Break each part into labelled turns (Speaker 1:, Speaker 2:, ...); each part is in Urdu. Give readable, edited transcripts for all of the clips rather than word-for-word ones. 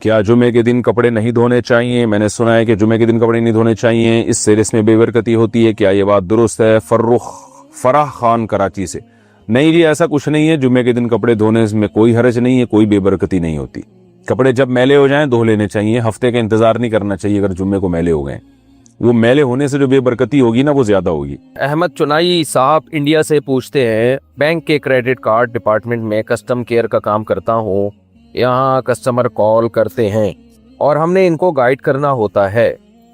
Speaker 1: کیا جمعے کے دن کپڑے نہیں دھونے چاہیے؟ میں نے سنا ہے کہ جمعے کے دن کپڑے نہیں دھونے چاہیے، اس سے رزق میں بے برکتی ہوتی ہے، کیا یہ بات درست ہے؟ فرح خان کراچی سے۔ نہیں جی، ایسا کچھ نہیں ہے، جمعے کے دن کپڑے دھونے میں کوئی حرج نہیں ہے، کوئی بے برکتی نہیں ہوتی۔ کپڑے جب میلے ہو جائیں دھو لینے چاہیے، ہفتے کا انتظار نہیں کرنا چاہیے۔ اگر جمعے کو میلے ہو گئے، وہ میلے ہونے سے جو بے برکتی ہوگی نا وہ زیادہ ہوگی۔
Speaker 2: احمد چنائی صاحب انڈیا سے پوچھتے ہیں، بینک کے کریڈٹ کارڈ ڈپارٹمنٹ میں کسٹم کیئر کا کام کرتا ہوں، یہاں کسٹمر کال کرتے ہیں اور ہم نے ان کو گائیڈ کرنا ہوتا ہے،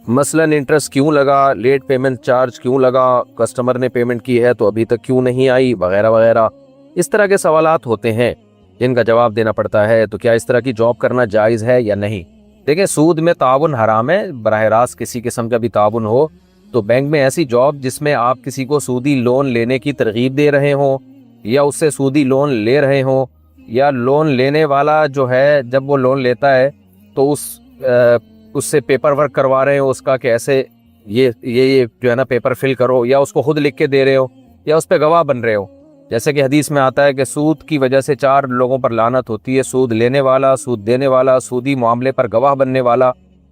Speaker 2: مثلا انٹرسٹ کیوں لگا، لیٹ پیمنٹ چارج کیوں لگا، کسٹمر نے پیمنٹ کی ہے تو ابھی تک کیوں نہیں آئی، وغیرہ وغیرہ۔ اس طرح کے سوالات ہوتے ہیں جن کا جواب دینا پڑتا ہے۔ تو کیا اس طرح کی جاب کرنا جائز ہے یا نہیں؟ دیکھیں، سود میں تعاون حرام ہے، براہ راست کسی قسم کا بھی تعاون ہو تو بینک میں ایسی جاب جس میں آپ کسی کو سودی لون لینے کی ترغیب دے رہے ہوں یا اس سے سودی لون لے رہے ہوں، یا لون لینے والا جو ہے جب وہ لون لیتا ہے تو اس سے پیپر ورک کروا رہے ہو اس کا کہ ایسے یہ جو ہے نا پیپر فل کرو، یا اس کو خود لکھ کے دے رہے ہو یا اس پہ گواہ بن رہے ہو۔ جیسے کہ حدیث میں آتا ہے کہ سود کی وجہ سے 4 لوگوں پر لعنت ہوتی ہے: سود لینے والا، سود دینے والا، سودی معاملے پر گواہ بننے والا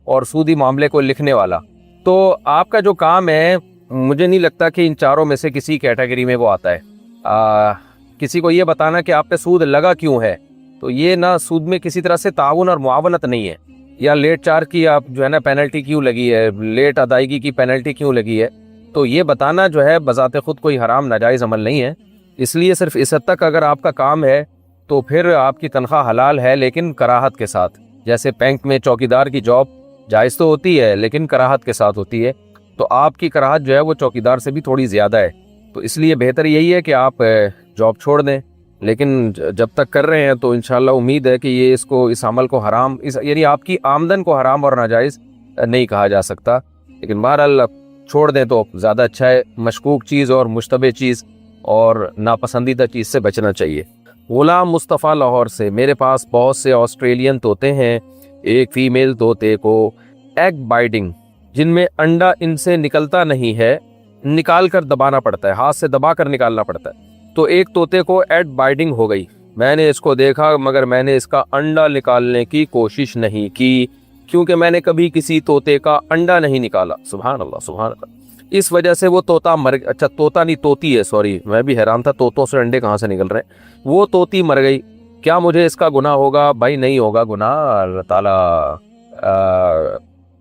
Speaker 2: اور سودی معاملے کو لکھنے والا۔ تو آپ کا جو کام ہے، مجھے نہیں لگتا کہ ان چاروں میں سے کسی کیٹیگری میں وہ آتا ہے۔ کسی کو یہ بتانا کہ آپ پہ سود لگا کیوں ہے، تو یہ نہ سود میں کسی طرح سے تعاون اور معاونت نہیں ہے، یا لیٹ چارج کی آپ جو ہے نا پینلٹی کیوں لگی ہے، لیٹ ادائیگی کی پینلٹی کیوں لگی ہے، تو یہ بتانا جو ہے بذات خود کوئی حرام ناجائز عمل نہیں ہے۔ اس لیے صرف اس حد تک اگر آپ کا کام ہے تو پھر آپ کی تنخواہ حلال ہے، لیکن کراہت کے ساتھ۔ جیسے بینک میں چوکیدار کی جاب جائز تو ہوتی ہے لیکن کراہت کے ساتھ ہوتی ہے، تو آپ کی کراہت جو ہے وہ چوکیدار سے بھی تھوڑی زیادہ ہے، تو اس لیے بہتر یہی ہے کہ آپ جاب چھوڑ دیں۔ لیکن جب تک کر رہے ہیں تو انشاءاللہ امید ہے کہ یہ اس عمل کو حرام، یعنی آپ کی آمدن کو حرام اور ناجائز نہیں کہا جا سکتا، لیکن بہرحال چھوڑ دیں تو زیادہ اچھا ہے۔ مشکوک چیز اور مشتبہ چیز اور ناپسندیدہ چیز سے بچنا چاہیے۔ غلام مصطفیٰ لاہور سے، میرے پاس بہت سے آسٹریلین طوطے ہیں، ایک فیمیل طوطے کو ایگ بائڈنگ، جن میں انڈا ان سے نکلتا نہیں ہے، نکال کر دبانا پڑتا ہے، ہاتھ سے دبا کر نکالنا پڑتا ہے، تو ایک طوطے کو ایگ بائڈنگ ہو گئی۔ میں نے اس کو دیکھا مگر میں نے اس کا انڈا نکالنے کی کوشش نہیں کی کیونکہ میں نے کبھی کسی طوطے کا انڈا نہیں نکالا۔ سبحان اللہ، سبحان اللہ۔ اس وجہ سے وہ طوطا اچھا طوطا نہیں طوطی ہے، سوری، میں بھی حیران تھا طوطوں سے انڈے کہاں سے نکل رہے ہیں۔ وہ طوطی مر گئی، کیا مجھے اس کا گناہ ہوگا؟ بھائی نہیں ہوگا گناہ، اللہ تعالیٰ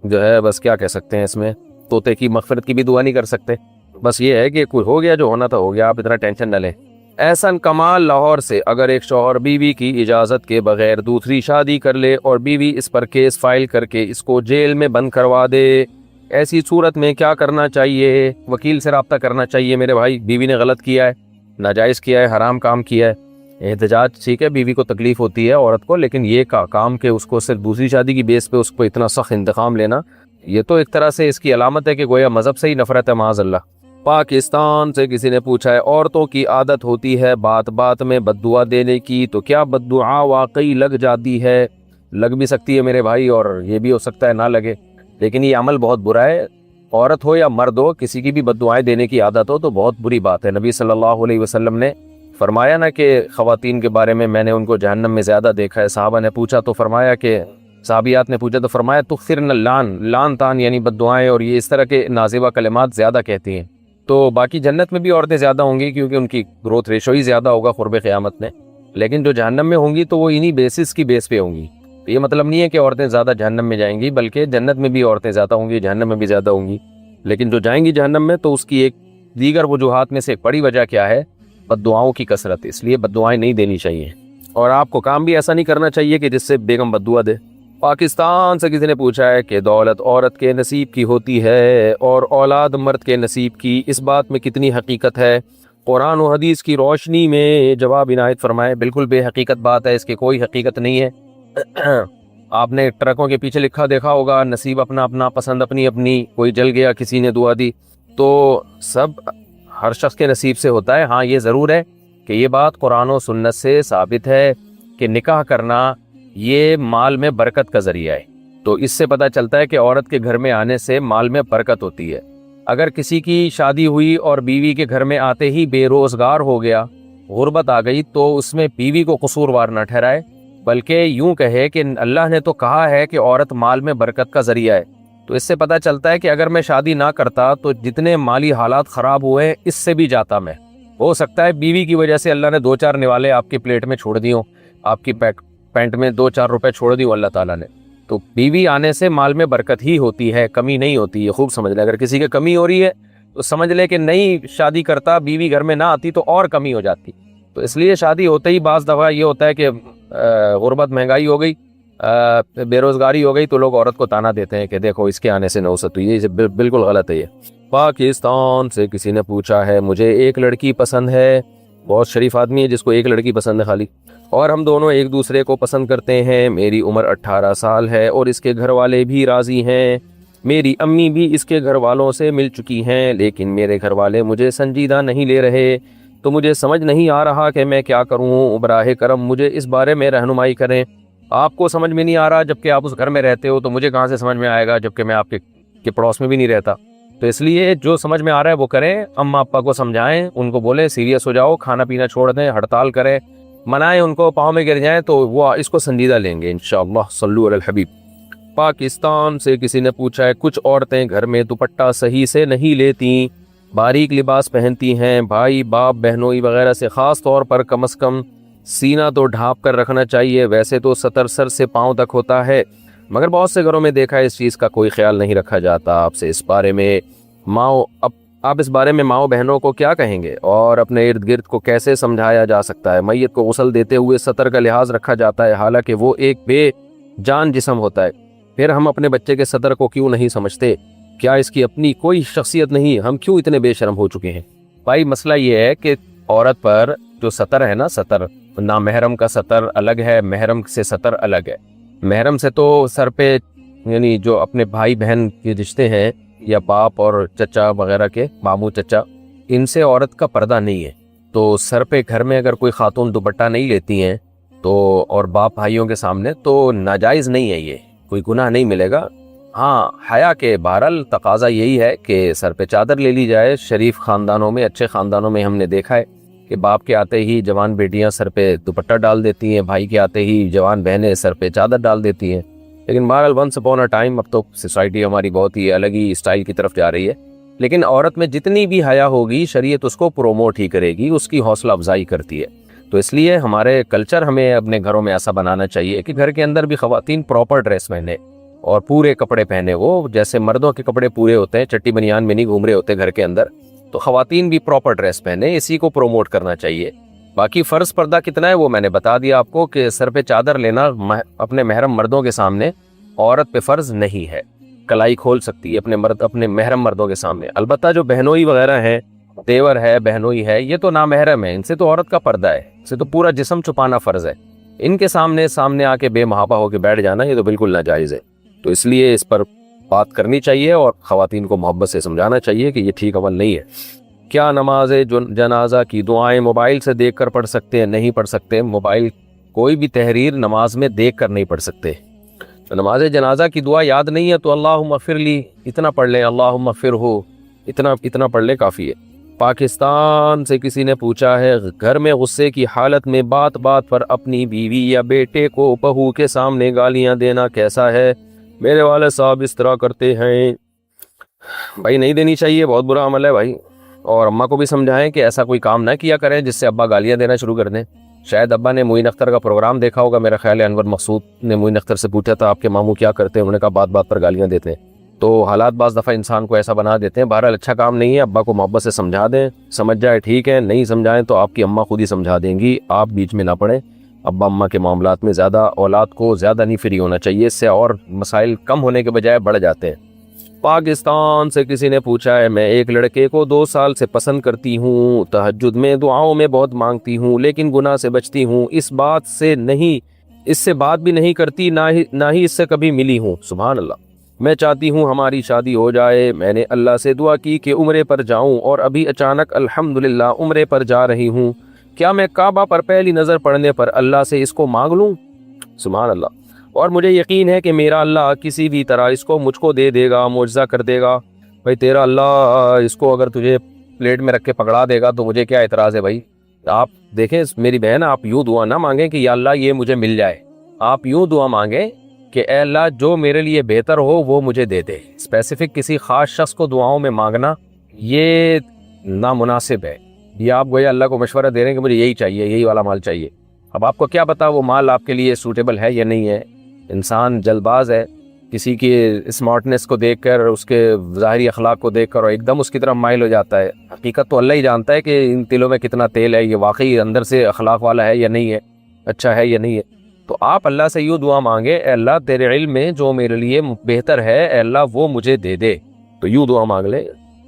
Speaker 2: جو ہے بس کیا کہہ سکتے ہیں، اس میں طوطے کی مغفرت کی بھی دعا نہیں کر سکتے، بس یہ ہے کہ کوئی ہو گیا جو ہونا تھا ہو گیا، آپ اتنا ٹینشن نہ لیں۔ احسن کمال لاہور سے، اگر ایک شوہر بیوی کی اجازت کے بغیر دوسری شادی کر لے اور بیوی اس پر کیس فائل کر کے اس کو جیل میں بند کروا دے، ایسی صورت میں کیا کرنا چاہیے؟ وکیل سے رابطہ کرنا چاہیے میرے بھائی، بیوی نے غلط کیا ہے، ناجائز کیا ہے، حرام کام کیا ہے۔ احتجاج ٹھیک ہے، بیوی کو تکلیف ہوتی ہے عورت کو، لیکن یہ کام کہ اس کو صرف دوسری شادی کی بیس پہ اس کو اتنا سخت انتقام لینا، یہ تو ایک طرح سے اس کی علامت ہے کہ گویا مذہب سے ہی نفرت ہے، معاذ اللہ۔ پاکستان سے کسی نے پوچھا ہے، عورتوں کی عادت ہوتی ہے بات بات میں بد دعا دینے کی، تو کیا بد دعا واقعی لگ جاتی ہے؟ لگ بھی سکتی ہے میرے بھائی، اور یہ بھی ہو سکتا ہے نہ لگے، لیکن یہ عمل بہت برا ہے۔ عورت ہو یا مرد ہو، کسی کی بھی بد دعائیں دینے کی عادت ہو تو بہت بری بات ہے۔ نبی صلی اللہ علیہ وسلم نے فرمایا نا کہ خواتین کے بارے میں نے ان کو جہنم میں زیادہ دیکھا ہے۔ صحابہ نے پوچھا تو فرمایا کہ صحابیات نے پوچھا تو فرمایا تکثرن لان تان، یعنی بد دعائیں اور یہ اس طرح کے نازیبہ کلمات زیادہ کہتی ہیں۔ تو باقی جنت میں بھی عورتیں زیادہ ہوں گی کیونکہ ان کی گروتھ ریشو ہی زیادہ ہوگا قرب قیامت میں، لیکن جو جہنم میں ہوں گی تو وہ انہی بیسس کی بیس پہ ہوں گی۔ یہ مطلب نہیں ہے کہ عورتیں زیادہ جہنم میں جائیں گی، بلکہ جنت میں بھی عورتیں زیادہ ہوں گی، جہنم میں بھی زیادہ ہوں گی، لیکن جو جائیں گی جہنم میں تو اس کی ایک دیگر وجوہات میں سے ایک بڑی وجہ کیا ہے؟ بد دعاؤں کی کثرت۔ اس لیے بد دعائیں نہیں دینی چاہیے، اور آپ کو کام بھی ایسا نہیں کرنا چاہیے کہ جس سے بیگم بد دعا دے۔ پاکستان سے کسی نے پوچھا ہے کہ دولت عورت کے نصیب کی ہوتی ہے اور اولاد مرد کے نصیب کی، اس بات میں کتنی حقیقت ہے؟ قرآن و حدیث کی روشنی میں جواب عنایت فرمائے۔ بالکل بے حقیقت بات ہے، اس کی کوئی حقیقت نہیں ہے۔ آپ نے ٹرکوں کے پیچھے لکھا دیکھا ہوگا، نصیب اپنا اپنا، پسند اپنی اپنی، کوئی جل گیا کسی نے دعا دی، تو سب ہر شخص کے نصیب سے ہوتا ہے۔ ہاں یہ ضرور ہے کہ یہ بات قرآن و سنت سے ثابت ہے کہ نکاح کرنا یہ مال میں برکت کا ذریعہ ہے، تو اس سے پتہ چلتا ہے کہ عورت کے گھر میں آنے سے مال میں برکت ہوتی ہے۔ اگر کسی کی شادی ہوئی اور بیوی کے گھر میں آتے ہی بے روزگار ہو گیا، غربت آ گئی، تو اس میں بیوی کو قصوروار نہ ٹھہرائے بلکہ یوں کہے کہ اللہ نے تو کہا ہے کہ عورت مال میں برکت کا ذریعہ ہے. تو اس سے پتہ چلتا ہے کہ اگر میں شادی نہ کرتا تو جتنے مالی حالات خراب ہوئے اس سے بھی جاتا میں. ہو سکتا ہے بیوی کی وجہ سے اللہ نے 2-4 نوالے آپ کی پلیٹ میں چھوڑ دی ہوں, آپ کی پینٹ میں 2-4 روپے چھوڑ دی ہوں اللہ تعالیٰ نے. تو بیوی آنے سے مال میں برکت ہی ہوتی ہے, کمی نہیں ہوتی. یہ خوب سمجھ لیں. اگر کسی کی کمی ہو رہی ہے تو سمجھ لے کہ نہیں شادی کرتا, بیوی گھر میں نہ آتی تو اور کمی ہو جاتی. تو اس لیے شادی ہوتے ہی بعض دفعہ یہ ہوتا ہے کہ غربت, مہنگائی ہو گئی, بے روزگاری ہو گئی, تو لوگ عورت کو تانا دیتے ہیں کہ دیکھو اس کے آنے سے نوست ہوئی. یہ بالکل غلط ہے. یہ پاکستان سے کسی نے پوچھا ہے, مجھے ایک لڑکی پسند ہے. بہت شریف آدمی ہے جس کو ایک لڑکی پسند ہے خالی, اور ہم دونوں ایک دوسرے کو پسند کرتے ہیں. میری عمر 18 سال ہے اور اس کے گھر والے بھی راضی ہیں. میری امی بھی اس کے گھر والوں سے مل چکی ہیں, لیکن میرے گھر والے مجھے سنجیدہ نہیں لے رہے. تو مجھے سمجھ نہیں آ رہا کہ میں کیا کروں. براہ کرم مجھے اس بارے میں رہنمائی کریں. آپ کو سمجھ میں نہیں آ رہا جبکہ آپ اس گھر میں رہتے ہو, تو مجھے کہاں سے سمجھ میں آئے گا جبکہ میں آپ کے پڑوس میں بھی نہیں رہتا. تو اس لیے جو سمجھ میں آ رہا ہے وہ کریں. اماں ابا کو سمجھائیں, ان کو بولیں سیریس ہو جاؤ, کھانا پینا چھوڑ دیں, ہڑتال کریں, منائیں ان کو, پاؤں میں گر جائیں تو وہ اس کو سنجیدہ لیں گے انشاءاللہ. صلو علی الحبیب. پاکستان سے کسی نے پوچھا ہے, کچھ عورتیں گھر میں دوپٹہ صحیح سے نہیں لیتی, باریک لباس پہنتی ہیں. بھائی باپ بہنوئی وغیرہ سے خاص طور پر کم از کم سینہ تو ڈھانپ کر رکھنا چاہیے. ویسے تو سطر سر سے پاؤں تک ہوتا ہے, مگر بہت سے گھروں میں دیکھا ہے اس چیز کا کوئی خیال نہیں رکھا جاتا. آپ سے اس بارے میں آپ اس بارے میں ماؤں بہنوں کو کیا کہیں گے, اور اپنے ارد گرد کو کیسے سمجھایا جا سکتا ہے؟ میت کو غسل دیتے ہوئے سطر کا لحاظ رکھا جاتا ہے, حالانکہ وہ ایک بے جان جسم ہوتا ہے. پھر ہم اپنے بچے کے سطر کو کیوں نہیں سمجھتے؟ کیا اس کی اپنی کوئی شخصیت نہیں؟ ہم کیوں اتنے بے شرم ہو چکے ہیں؟ بھائی مسئلہ یہ ہے کہ عورت پر جو سطر ہے نا, سطر نامحرم کا سطر الگ ہے, محرم سے سطر الگ ہے. محرم سے تو سر پہ, یعنی جو اپنے بھائی بہن کے رشتے ہیں یا باپ اور چچا وغیرہ کے, ماموں چچا, ان سے عورت کا پردہ نہیں ہے. تو سر پہ گھر میں اگر کوئی خاتون دوپٹہ نہیں لیتی ہیں تو, اور باپ بھائیوں کے سامنے, تو ناجائز نہیں ہے, یہ کوئی گناہ نہیں ملے گا. ہاں حیا کے بہرحال تقاضا یہی ہے کہ سر پہ چادر لے لی جائے. شریف خاندانوں میں, اچھے خاندانوں میں ہم نے دیکھا ہے کہ باپ کے آتے ہی جوان بیٹیاں سر پہ دوپٹہ ڈال دیتی ہیں, بھائی کے آتے ہی جوان بہنیں سر پہ چادر ڈال دیتی ہیں. لیکن بہرحال ونس اپون اے ٹائم, اب تو سوسائٹی ہماری بہت ہی الگ ہی اسٹائل کی طرف جا رہی ہے. لیکن عورت میں جتنی بھی حیا ہوگی شریعت اس کو پروموٹ ہی کرے گی, اس کی حوصلہ افزائی کرتی ہے. تو اس لیے ہمارے کلچر ہمیں اپنے گھروں میں ایسا بنانا چاہیے کہ گھر کے اندر بھی خواتین پراپر ڈریس پہنے اور پورے کپڑے پہنے. وہ جیسے مردوں کے کپڑے پورے ہوتے ہیں, چٹی بنیان میں نہیں گھوم رہے ہوتے گھر کے اندر, تو خواتین بھی پراپر ڈریس پہنے. اسی کو پروموٹ کرنا چاہیے. باقی فرض پردہ کتنا ہے وہ میں نے بتا دیا آپ کو کہ سر پہ چادر لینا اپنے محرم مردوں کے سامنے عورت پہ فرض نہیں ہے. کلائی کھول سکتی ہے اپنے محرم مردوں کے سامنے. البتہ جو بہنوئی وغیرہ ہیں, دیور ہے, بہنوئی ہے, یہ تو نامحرم ہے, ان سے تو عورت کا پردہ ہے, ان سے تو پورا جسم چھپانا فرض ہے. ان کے سامنے آ کے بے محابہ ہو کے بیٹھ جانا یہ تو بالکل ناجائز ہے. تو اس لیے اس پر بات کرنی چاہیے اور خواتین کو محبت سے سمجھانا چاہیے کہ یہ ٹھیک عمل نہیں ہے. کیا نماز جنازہ کی دعائیں موبائل سے دیکھ کر پڑھ سکتے ہیں؟ نہیں پڑھ سکتے. موبائل کوئی بھی تحریر نماز میں دیکھ کر نہیں پڑھ سکتے. تو نماز جنازہ کی دعا یاد نہیں ہے تو اللہم اغفر لی اتنا پڑھ لیں, اللہم اغفر ہو اتنا پڑھ لیں, کافی ہے. پاکستان سے کسی نے پوچھا ہے, گھر میں غصے کی حالت میں بات پر اپنی بیوی یا بیٹے کو بہو کے سامنے گالیاں دینا کیسا ہے؟ میرے والد صاحب اس طرح کرتے ہیں. بھائی نہیں دینی چاہیے, بہت برا عمل ہے بھائی. اور اماں کو بھی سمجھائیں کہ ایسا کوئی کام نہ کیا کریں جس سے ابا گالیاں دینا شروع کر دیں. شاید ابا نے معین اختر کا پروگرام دیکھا ہوگا, میرا خیال ہے انور مقصود نے معین اختر سے پوچھا تھا آپ کے ماموں کیا کرتے ہیں, انہوں نے کہا بات پر گالیاں دیتے ہیں. تو حالات بعض دفعہ انسان کو ایسا بنا دیتے ہیں. بہرحال اچھا کام نہیں ہے. ابا کو محبت سے سمجھا دیں, سمجھ جائے ٹھیک ہے, نہیں سمجھائیں تو آپ کی اماں خود ہی سمجھا دیں گی, آپ بیچ میں نہ پڑیں. ابا اماں کے معاملات میں زیادہ اولاد کو زیادہ نہیں فری ہونا چاہیے, اس سے اور مسائل کم ہونے کے بجائے بڑھ جاتے ہیں. پاکستان سے کسی نے پوچھا ہے, میں ایک لڑکے کو 2 سال سے پسند کرتی ہوں, تہجد میں دعاؤں میں بہت مانگتی ہوں, لیکن گناہ سے بچتی ہوں, اس سے بات بھی نہیں کرتی, نہ ہی اس سے کبھی ملی ہوں. سبحان اللہ. میں چاہتی ہوں ہماری شادی ہو جائے. میں نے اللہ سے دعا کی کہ عمرے پر جاؤں اور ابھی اچانک الحمدللہ عمرے پر جا رہی ہوں. کیا میں کعبہ پر پہلی نظر پڑنے پر اللہ سے اس کو مانگ لوں؟ سبحان اللہ. اور مجھے یقین ہے کہ میرا اللہ کسی بھی طرح اس کو مجھ کو دے دے گا, معجزہ کر دے گا. بھائی تیرا اللہ اس کو اگر تجھے پلیٹ میں رکھ کے پکڑا دے گا تو مجھے کیا اعتراض ہے بھائی. آپ دیکھیں میری بہن, آپ یوں دعا نہ مانگیں کہ یا اللہ یہ مجھے مل جائے, آپ یوں دعا مانگیں کہ اے اللہ جو میرے لیے بہتر ہو وہ مجھے دے دے. اسپیسیفک کسی خاص شخص کو دعاؤں میں مانگنا یہ نامناسب ہے. یہ آپ گویا اللہ کو مشورہ دے رہے ہیں کہ مجھے یہی چاہیے, یہی والا مال چاہیے. اب آپ کو کیا پتا وہ مال آپ کے لیے سوٹیبل ہے یا نہیں ہے. انسان جلد باز ہے, کسی کی اسمارٹنس کو دیکھ کر, اس کے ظاہری اخلاق کو دیکھ کر اور ایک دم اس کی طرف مائل ہو جاتا ہے. حقیقت تو اللہ ہی جانتا ہے کہ ان تلوں میں کتنا تیل ہے, یہ واقعی اندر سے اخلاق والا ہے یا نہیں ہے, اچھا ہے یا نہیں ہے. تو آپ اللہ سے یوں دعا مانگے, اے اللہ تیرے علم میں جو میرے لیے بہتر ہے اے اللہ وہ مجھے دے دے. تو یوں دعا مانگ لے.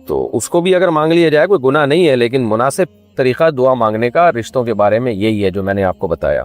Speaker 2: تو اس کو بھی اگر مانگ لیا جائے کوئی گناہ نہیں ہے, لیکن مناسب طریقہ دعا مانگنے کا رشتوں کے بارے میں یہی ہے جو میں نے آپ کو بتایا.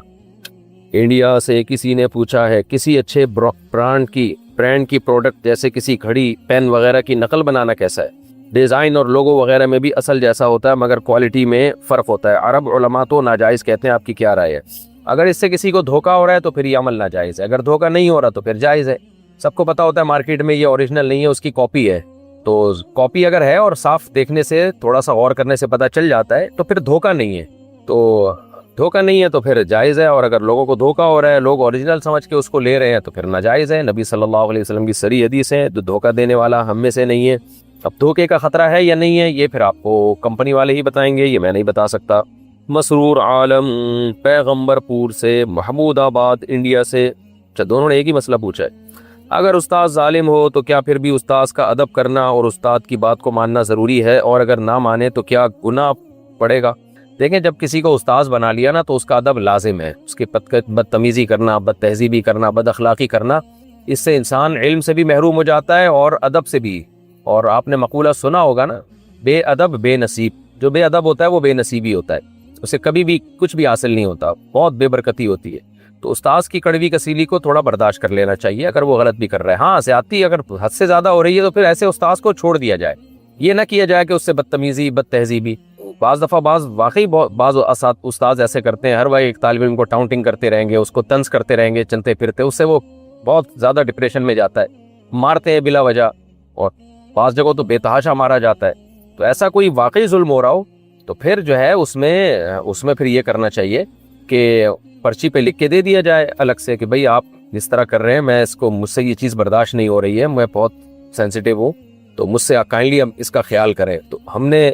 Speaker 2: انڈیا سے کسی نے پوچھا ہے کسی اچھے برانڈ کی پروڈکٹ جیسے کسی گھڑی, پین وغیرہ کی نقل بنانا کیسا ہے؟ ڈیزائن اور لوگو وغیرہ میں بھی اصل جیسا ہوتا ہے مگر کوالٹی میں فرق ہوتا ہے. عرب علماء تو ناجائز کہتے ہیں, آپ کی کیا رائے ہے؟ اگر اس سے کسی کو دھوکہ ہو رہا ہے تو پھر یہ عمل ناجائز ہے, اگر دھوکہ نہیں ہو رہا تو پھر جائز ہے. سب کو پتا ہوتا ہے مارکیٹ میں یہ اوریجنل نہیں ہے, اس کی کاپی ہے. تو کاپی اگر ہے اور صاف دیکھنے سے, تھوڑا سا غور کرنے سے پتہ چل جاتا ہے تو پھر دھوکہ نہیں ہے. تو دھوکہ نہیں ہے تو پھر جائز ہے, اور اگر لوگوں کو دھوکہ ہو رہا ہے, لوگ اوریجنل سمجھ کے اس کو لے رہے ہیں تو پھر ناجائز ہے. نبی صلی اللہ علیہ وسلم کی صریح حدیث ہے, تو دھوکہ دینے والا ہم میں سے نہیں ہے. اب دھوکے کا خطرہ ہے یا نہیں ہے یہ پھر آپ کو کمپنی والے ہی بتائیں گے, یہ میں نہیں بتا سکتا. مسرور عالم پیغمبر پور سے, محمود آباد انڈیا سے. اچھا, دونوں نے ایک ہی مسئلہ پوچھا ہے. اگر استاد ظالم ہو تو کیا پھر بھی استاد کا ادب کرنا اور استاد کی بات کو ماننا ضروری ہے, اور اگر نہ مانے تو کیا گناہ پڑے گا؟ دیکھیں, جب کسی کو استاذ بنا لیا نا تو اس کا ادب لازم ہے. اس کی بدتمیزی کرنا, بد تہذیبی کرنا, بد اخلاقی کرنا, اس سے انسان علم سے بھی محروم ہو جاتا ہے اور ادب سے بھی. اور آپ نے مقولہ سنا ہوگا نا, بے ادب بے نصیب. جو بے ادب ہوتا ہے وہ بے نصیبی ہوتا ہے, اسے کبھی بھی کچھ بھی حاصل نہیں ہوتا, بہت بے برکتی ہوتی ہے. تو استاذ کی کڑوی کسیلی کو تھوڑا برداشت کر لینا چاہیے اگر وہ غلط بھی کر رہا ہے. ہاں, زیادتی اگر حد سے زیادہ ہو رہی ہے تو پھر ایسے استاذ کو چھوڑ دیا جائے. یہ نہ کیا جائے کہ اس سے بدتمیزی, بد تہذیبی. بعض دفعہ واقعی بعض استاذ ایسے کرتے ہیں, ہر وقت ایک طالب علم کو ٹاؤنٹنگ کرتے رہیں گے, اس کو طنز کرتے رہیں گے چلتے پھرتے, اس سے وہ بہت زیادہ ڈپریشن میں جاتا ہے. مارتے ہیں بلا وجہ, اور بعض جگہوں تو بے تحاشا مارا جاتا ہے. تو ایسا کوئی واقعی ظلم ہو رہا ہو تو پھر جو ہے اس میں پھر یہ کرنا چاہیے کہ پرچی پہ لکھ کے دے دیا جائے الگ سے کہ بھئی آپ جس طرح کر رہے ہیں مجھ سے یہ چیز برداشت نہیں ہو رہی ہے, میں بہت سینسیٹیو ہوں, تو مجھ سے کائنڈلی اس کا خیال کریں. تو ہم نے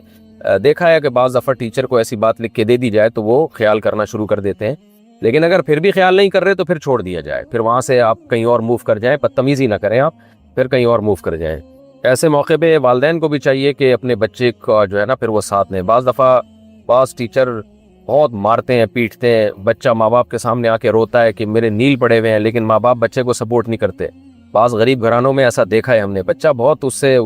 Speaker 2: دیکھا ہے کہ بعض دفعہ ٹیچر کو ایسی بات لکھ کے دے دی جائے تو وہ خیال کرنا شروع کر دیتے ہیں. لیکن اگر پھر بھی خیال نہیں کر رہے تو پھر چھوڑ دیا جائے, پھر وہاں سے آپ کہیں اور موو کر جائیں, بدتمیزی نہ کریں آپ, پھر کہیں اور موو کر جائیں. ایسے موقع پہ والدین کو بھی چاہیے کہ اپنے بچے کا جو ہے نا پھر وہ ساتھ لیں. بعض دفعہ بعض ٹیچر بہت مارتے ہیں, پیٹتے ہیں, بچہ ماں باپ کے سامنے آ کے روتا ہے کہ میرے نیل پڑے ہوئے ہیں, لیکن ماں باپ بچے کو سپورٹ نہیں کرتے. بعض غریب گھرانوں میں ایسا دیکھا ہے ہم نے, بچہ بہت اس سے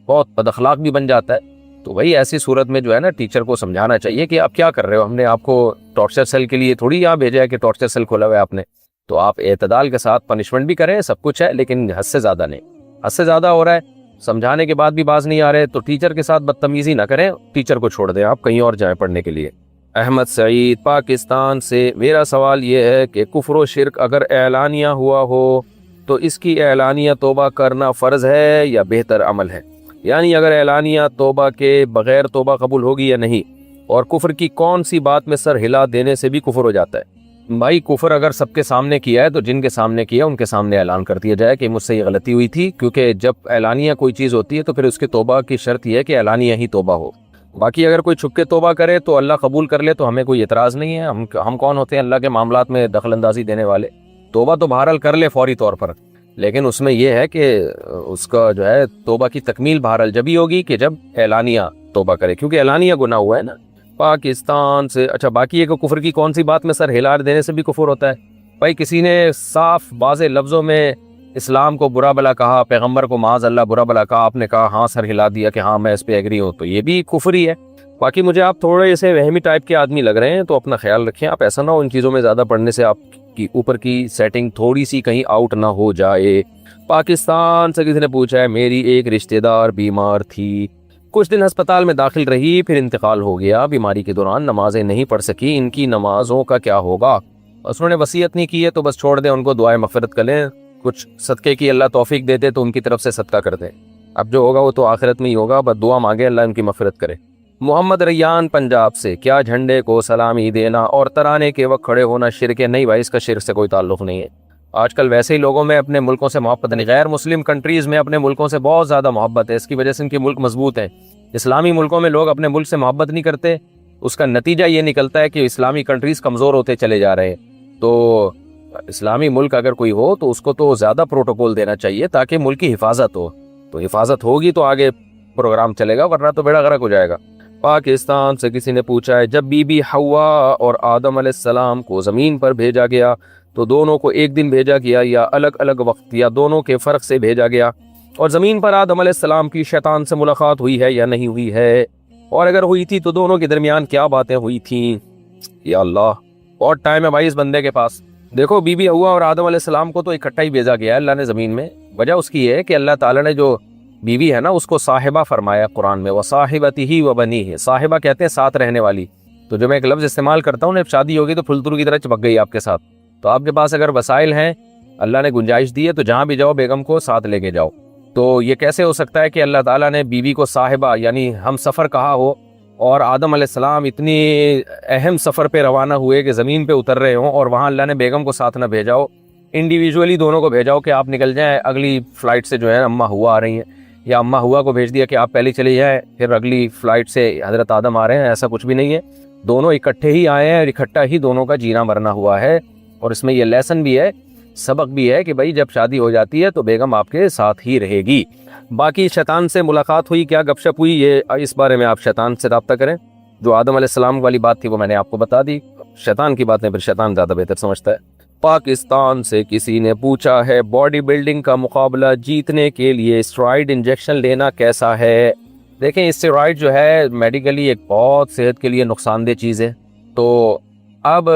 Speaker 2: بہت بد اخلاق بھی بن جاتا ہے. تو وہی ایسی صورت میں جو ہے نا ٹیچر کو سمجھانا چاہیے کہ آپ کیا کر رہے ہو, ہم نے آپ کو ٹارچر سیل کے لیے تھوڑی یہاں بھیجا ہے کہ ٹارچر سیل کھولا ہوا ہے آپ نے. تو آپ اعتدال کے ساتھ پنشمنٹ بھی کریں, سب کچھ ہے, لیکن حد سے زیادہ نہیں. حد سے زیادہ ہو رہا ہے, سمجھانے کے بعد بھی باز نہیں آ رہے, تو ٹیچر کے ساتھ بدتمیزی نہ کریں, ٹیچر کو چھوڑ دیں, آپ کہیں اور جائیں پڑھنے کے لیے. احمد سعید پاکستان سے, میرا سوال یہ ہے کہ کفر و شرک اگر اعلانیہ ہوا ہو تو اس کی اعلانیہ توبہ کرنا فرض ہے یا بہتر عمل ہے؟ یعنی اگر اعلانیہ توبہ کے بغیر توبہ قبول ہوگی یا نہیں, اور کفر کی کون سی بات میں سر ہلا دینے سے بھی کفر ہو جاتا ہے؟ بھائی کفر اگر سب کے سامنے کیا ہے تو جن کے سامنے کیا ان کے سامنے اعلان کر دیا جائے کہ مجھ سے یہ غلطی ہوئی تھی, کیونکہ جب اعلانیہ کوئی چیز ہوتی ہے تو پھر اس کے توبہ کی شرط یہ ہے کہ اعلانیہ ہی توبہ ہو. باقی اگر کوئی چھپ کے توبہ کرے تو اللہ قبول کر لے تو ہمیں کوئی اعتراض نہیں ہے. ہم کون ہوتے ہیں اللہ کے معاملات میں دخل اندازی دینے والے؟ توبہ تو بہرحال کر لے فوری طور پر, لیکن اس میں یہ ہے کہ اس کا جو ہے توبہ کی تکمیل بہرحال جبھی ہوگی کہ جب اعلانیہ توبہ کرے, کیونکہ اعلانیہ گناہ ہوا ہے نا. پاکستان سے, اچھا باقی یہ کہ کفر کی کون سی بات میں سر ہلا دینے سے بھی کفر ہوتا ہے؟ بھائی کسی نے صاف واضح لفظوں میں اسلام کو برا بلا کہا, پیغمبر کو معاذ اللہ برا بلا کہا, آپ نے کہا ہاں سر ہلا دیا کہ ہاں میں اس پہ ایگری ہوں, تو یہ بھی کفر ہی ہے. باقی مجھے آپ تھوڑے سے وہمی ٹائپ کے آدمی لگ رہے ہیں, تو اپنا خیال رکھیں آپ, ایسا نہ ہو ان چیزوں میں زیادہ پڑھنے سے آپ کی اوپر کی سیٹنگ تھوڑی سی کہیں آؤٹ نہ ہو جائے. پاکستان سے کسی نے پوچھا ہے, میری ایک رشتہ دار بیمار تھی, کچھ دن ہسپتال میں داخل رہی, پھر انتقال ہو گیا, بیماری کے دوران نمازیں نہیں پڑھ سکی, ان کی نمازوں کا کیا ہوگا؟ بس انہوں نے وصیت نہیں کی ہے تو بس چھوڑ دیں, ان کو دعائیں مغفرت کر لیں, کچھ صدقے کی اللہ توفیق دے دے تو ان کی طرف سے صدقہ کر دیں. اب جو ہوگا وہ تو آخرت میں ہی ہوگا, بس دعا مانگے اللہ ان کی مغفرت کرے. محمد ریان پنجاب سے، کیا جھنڈے کو سلامی دینا اور ترانے کے وقت کھڑے ہونا شرک ہے؟ نہیں بھائی، اس کا شرک سے کوئی تعلق نہیں ہے۔ آج کل ویسے ہی لوگوں میں اپنے ملکوں سے محبت نہیں، غیر مسلم کنٹریز میں اپنے ملکوں سے بہت زیادہ محبت ہے، اس کی وجہ سے ان کے ملک مضبوط ہیں۔ اسلامی ملکوں میں لوگ اپنے ملک سے محبت نہیں کرتے، اس کا نتیجہ یہ نکلتا ہے کہ اسلامی کنٹریز کمزور ہوتے چلے جا رہے ہیں۔ تو اسلامی ملک اگر کوئی ہو تو اس کو تو زیادہ پروٹوکول دینا چاہیے تاکہ ملک کی حفاظت ہو، تو حفاظت ہوگی تو آگے پروگرام چلے گا، ورنہ تو بیڑا غرق ہو جائے گا۔ پاکستان سے کسی نے پوچھا ہے، جب بی بی حوا اور آدم علیہ السلام کو زمین پر بھیجا گیا تو دونوں کو ایک دن بھیجا گیا یا الگ الگ وقت، یا دونوں کے فرق سے بھیجا گیا؟ اور زمین پر آدم علیہ السلام کی شیطان سے ملاقات ہوئی ہے یا نہیں ہوئی ہے؟ اور اگر ہوئی تھی تو دونوں کے درمیان کیا باتیں ہوئی تھیں؟ یا اللہ، بہت ٹائم ہے بھائی اس بندے کے پاس۔ دیکھو، بی بی حوا اور آدم علیہ السلام کو تو اکٹھا ہی بھیجا گیا ہے اللہ نے زمین میں۔ وجہ اس کی ہے کہ اللہ تعالیٰ نے جو بیوی ہے نا اس کو صاحبہ فرمایا قرآن میں، وصاحبتہ وبنیہ، صاحبہ کہتے ہیں ساتھ رہنے والی۔ تو جو میں ایک لفظ استعمال کرتا ہوں نا، شادی ہوگی تو پھلترو کی طرح چپک گئی آپ کے ساتھ، تو آپ کے پاس اگر وسائل ہیں، اللہ نے گنجائش دی ہے، تو جہاں بھی جاؤ بیگم کو ساتھ لے کے جاؤ۔ تو یہ کیسے ہو سکتا ہے کہ اللہ تعالیٰ نے بیوی کو صاحبہ یعنی ہم سفر کہا ہو، اور آدم علیہ السلام اتنی اہم سفر پہ روانہ ہوئے کہ زمین پہ اتر رہے ہوں اور وہاں اللہ نے بیگم کو ساتھ نہ بھیجا ہو، انڈیویجولی دونوں کو بھیجا ہو کہ آپ نکل جائیں، اگلی فلائٹ سے جو ہے اماں ہوا آ رہی ہیں، یا اماں ہوا کو بھیج دیا کہ آپ پہلے چلے جائیں، پھر اگلی فلائٹ سے حضرت آدم آ رہے ہیں، ایسا کچھ بھی نہیں ہے۔ دونوں اکٹھے ہی آئے ہیں اور اکٹھا ہی دونوں کا جینا مرنا ہوا ہے۔ اور اس میں یہ لیسن بھی ہے، سبق بھی ہے کہ بھائی جب شادی ہو جاتی ہے تو بیگم آپ کے ساتھ ہی رہے گی۔ باقی شیطان سے ملاقات ہوئی، کیا گپ شپ ہوئی، یہ اس بارے میں آپ شیطان سے رابطہ کریں۔ جو آدم علیہ السلام والی بات تھی وہ میں نے آپ کو بتا دی، شیطان کی باتیں پھر شیطان زیادہ بہتر سمجھتا ہے۔ پاکستان سے کسی نے پوچھا ہے، باڈی بلڈنگ کا مقابلہ جیتنے کے لیے اسٹیرائڈ انجیکشن لینا کیسا ہے؟ دیکھیں، اسٹیرائڈ جو ہے میڈیکلی ایک بہت صحت کے لیے نقصان دہ چیز ہے، تو اب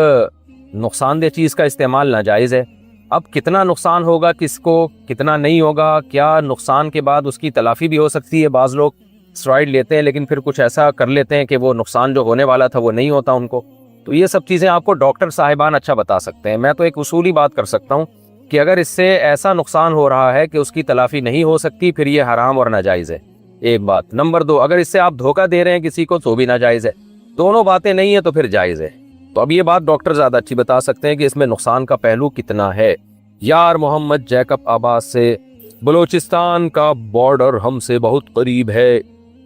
Speaker 2: نقصان دہ چیز کا استعمال ناجائز ہے۔ اب کتنا نقصان ہوگا کس کو، کتنا نہیں ہوگا، کیا نقصان کے بعد اس کی تلافی بھی ہو سکتی ہے؟ بعض لوگ اسٹیرائڈ لیتے ہیں لیکن پھر کچھ ایسا کر لیتے ہیں کہ وہ نقصان جو ہونے والا تھا وہ نہیں ہوتا ان کو، تو یہ سب چیزیں آپ کو ڈاکٹر صاحبان اچھا بتا سکتے ہیں۔ میں تو ایک اصولی بات کر سکتا ہوں کہ اگر اس سے ایسا نقصان ہو رہا ہے کہ اس کی تلافی نہیں ہو سکتی، پھر یہ حرام اور ناجائز ہے، ایک بات۔ نمبر دو، اگر اس سے آپ دھوکہ دے رہے ہیں کسی کو تو بھی ناجائز ہے۔ دونوں باتیں نہیں ہیں تو پھر جائز ہے۔ تو اب یہ بات ڈاکٹر زیادہ اچھی بتا سکتے ہیں کہ اس میں نقصان کا پہلو کتنا ہے۔ یار محمد جیکب آباد سے، بلوچستان کا بارڈر ہم سے بہت قریب ہے،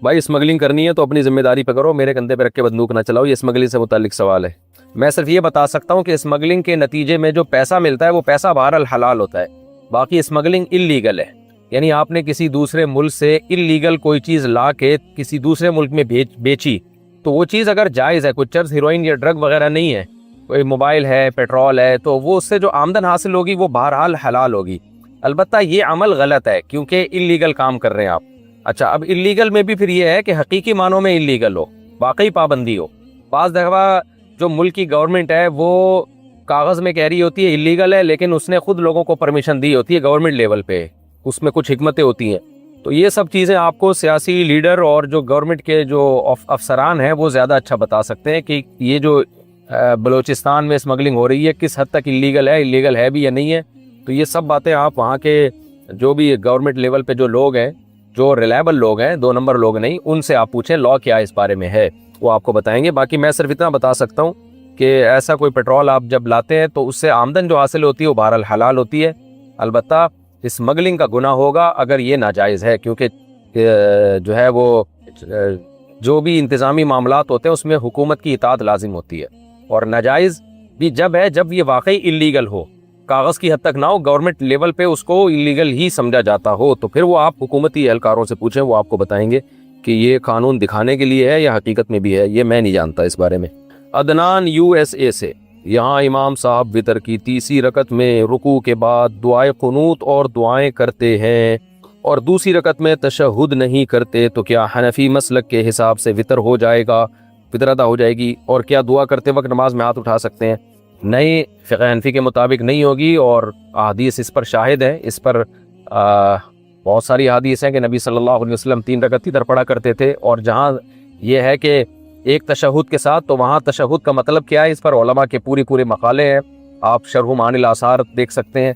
Speaker 2: بھائی اسمگلنگ کرنی ہے تو اپنی ذمہ داری پہ کرو، میرے کندھے پہ رکھ کے بندوق نہ چلاؤ، یہ اسمگلنگ سے متعلق سوال ہے۔ میں صرف یہ بتا سکتا ہوں کہ اسمگلنگ کے نتیجے میں جو پیسہ ملتا ہے وہ پیسہ بہرحال حلال ہوتا ہے، باقی اسمگلنگ اللیگل ہے۔ یعنی آپ نے کسی دوسرے ملک سے اللیگل کوئی چیز لا کے کسی دوسرے ملک میں بیچی تو وہ چیز اگر جائز ہے، کوئی چرس، ہیروئن یا ڈرگ وغیرہ نہیں ہے، کوئی موبائل ہے، پیٹرول ہے، تو وہ اس سے جو آمدن حاصل ہوگی وہ بہرحال حلال ہوگی۔ البتہ یہ عمل غلط ہے کیونکہ اللیگل کام کر رہے ہیں آپ۔ اچھا، اب اللیگل میں بھی پھر یہ ہے کہ حقیقی معنوں میں اللیگل ہو، واقعی پابندی ہو۔ بعض دفعہ جو ملک کی گورنمنٹ ہے وہ کاغذ میں کہہ رہی ہوتی ہے اللیگل ہے، لیکن اس نے خود لوگوں کو پرمیشن دی ہوتی ہے گورنمنٹ لیول پہ، اس میں کچھ حکمتیں ہوتی ہیں۔ تو یہ سب چیزیں آپ کو سیاسی لیڈر اور جو گورنمنٹ کے جو افسران ہیں وہ زیادہ اچھا بتا سکتے ہیں کہ یہ جو بلوچستان میں اسمگلنگ ہو رہی ہے کس حد تک اللیگل ہے بھی یا نہیں ہے۔ تو یہ سب باتیں آپ وہاں کے جو بھی گورنمنٹ لیول پہ جو لوگ ہیں، جو ریلائبل لوگ ہیں، 2 نمبر لوگ نہیں، ان سے آپ پوچھیں لاء کیا اس بارے میں ہے، وہ آپ کو بتائیں گے۔ باقی میں صرف اتنا بتا سکتا ہوں کہ ایسا کوئی پیٹرول آپ جب لاتے ہیں تو اس سے آمدن جو حاصل ہوتی ہے وہ بہرحال حلال ہوتی ہے۔ البتہ اسمگلنگ کا گناہ ہوگا اگر یہ ناجائز ہے، کیونکہ جو ہے وہ جو بھی انتظامی معاملات ہوتے ہیں اس میں حکومت کی اطاعت لازم ہوتی ہے، اور ناجائز بھی جب ہے جب یہ واقعی اللیگل ہو، کاغذ کی حد تک نہ ہو، گورنمنٹ لیول پہ اس کو اللیگل ہی سمجھا جاتا ہو، تو پھر وہ آپ حکومتی اہلکاروں سے پوچھیں، وہ آپ کو بتائیں گے کہ یہ قانون دکھانے کے لیے ہے یا حقیقت میں بھی ہے، یہ میں نہیں جانتا اس بارے میں۔ عدنان USA سے، یہاں امام صاحب وتر کی تیسری رکعت میں رکوع کے بعد دعائے قنوت اور دعائیں کرتے ہیں اور دوسری رکعت میں تشہد نہیں کرتے، تو کیا حنفی مسلک کے حساب سے وتر ہو جائے گا، وتر ادا ہو جائے گی؟ اور کیا دعا کرتے وقت نماز میں ہاتھ اٹھا سکتے ہیں؟ نہیں، فقہ حنفی کے مطابق نہیں ہوگی، اور احادیث اس پر شاہد ہیں، اس پر بہت ساری احادیث ہیں کہ نبی صلی اللہ علیہ وسلم 3 رکعت ادھر پڑھا کرتے تھے، اور جہاں یہ ہے کہ ایک تشہد کے ساتھ، تو وہاں تشہد کا مطلب کیا ہے، اس پر علماء کے پورے مقالے ہیں، آپ شرح معانی الآثار دیکھ سکتے ہیں۔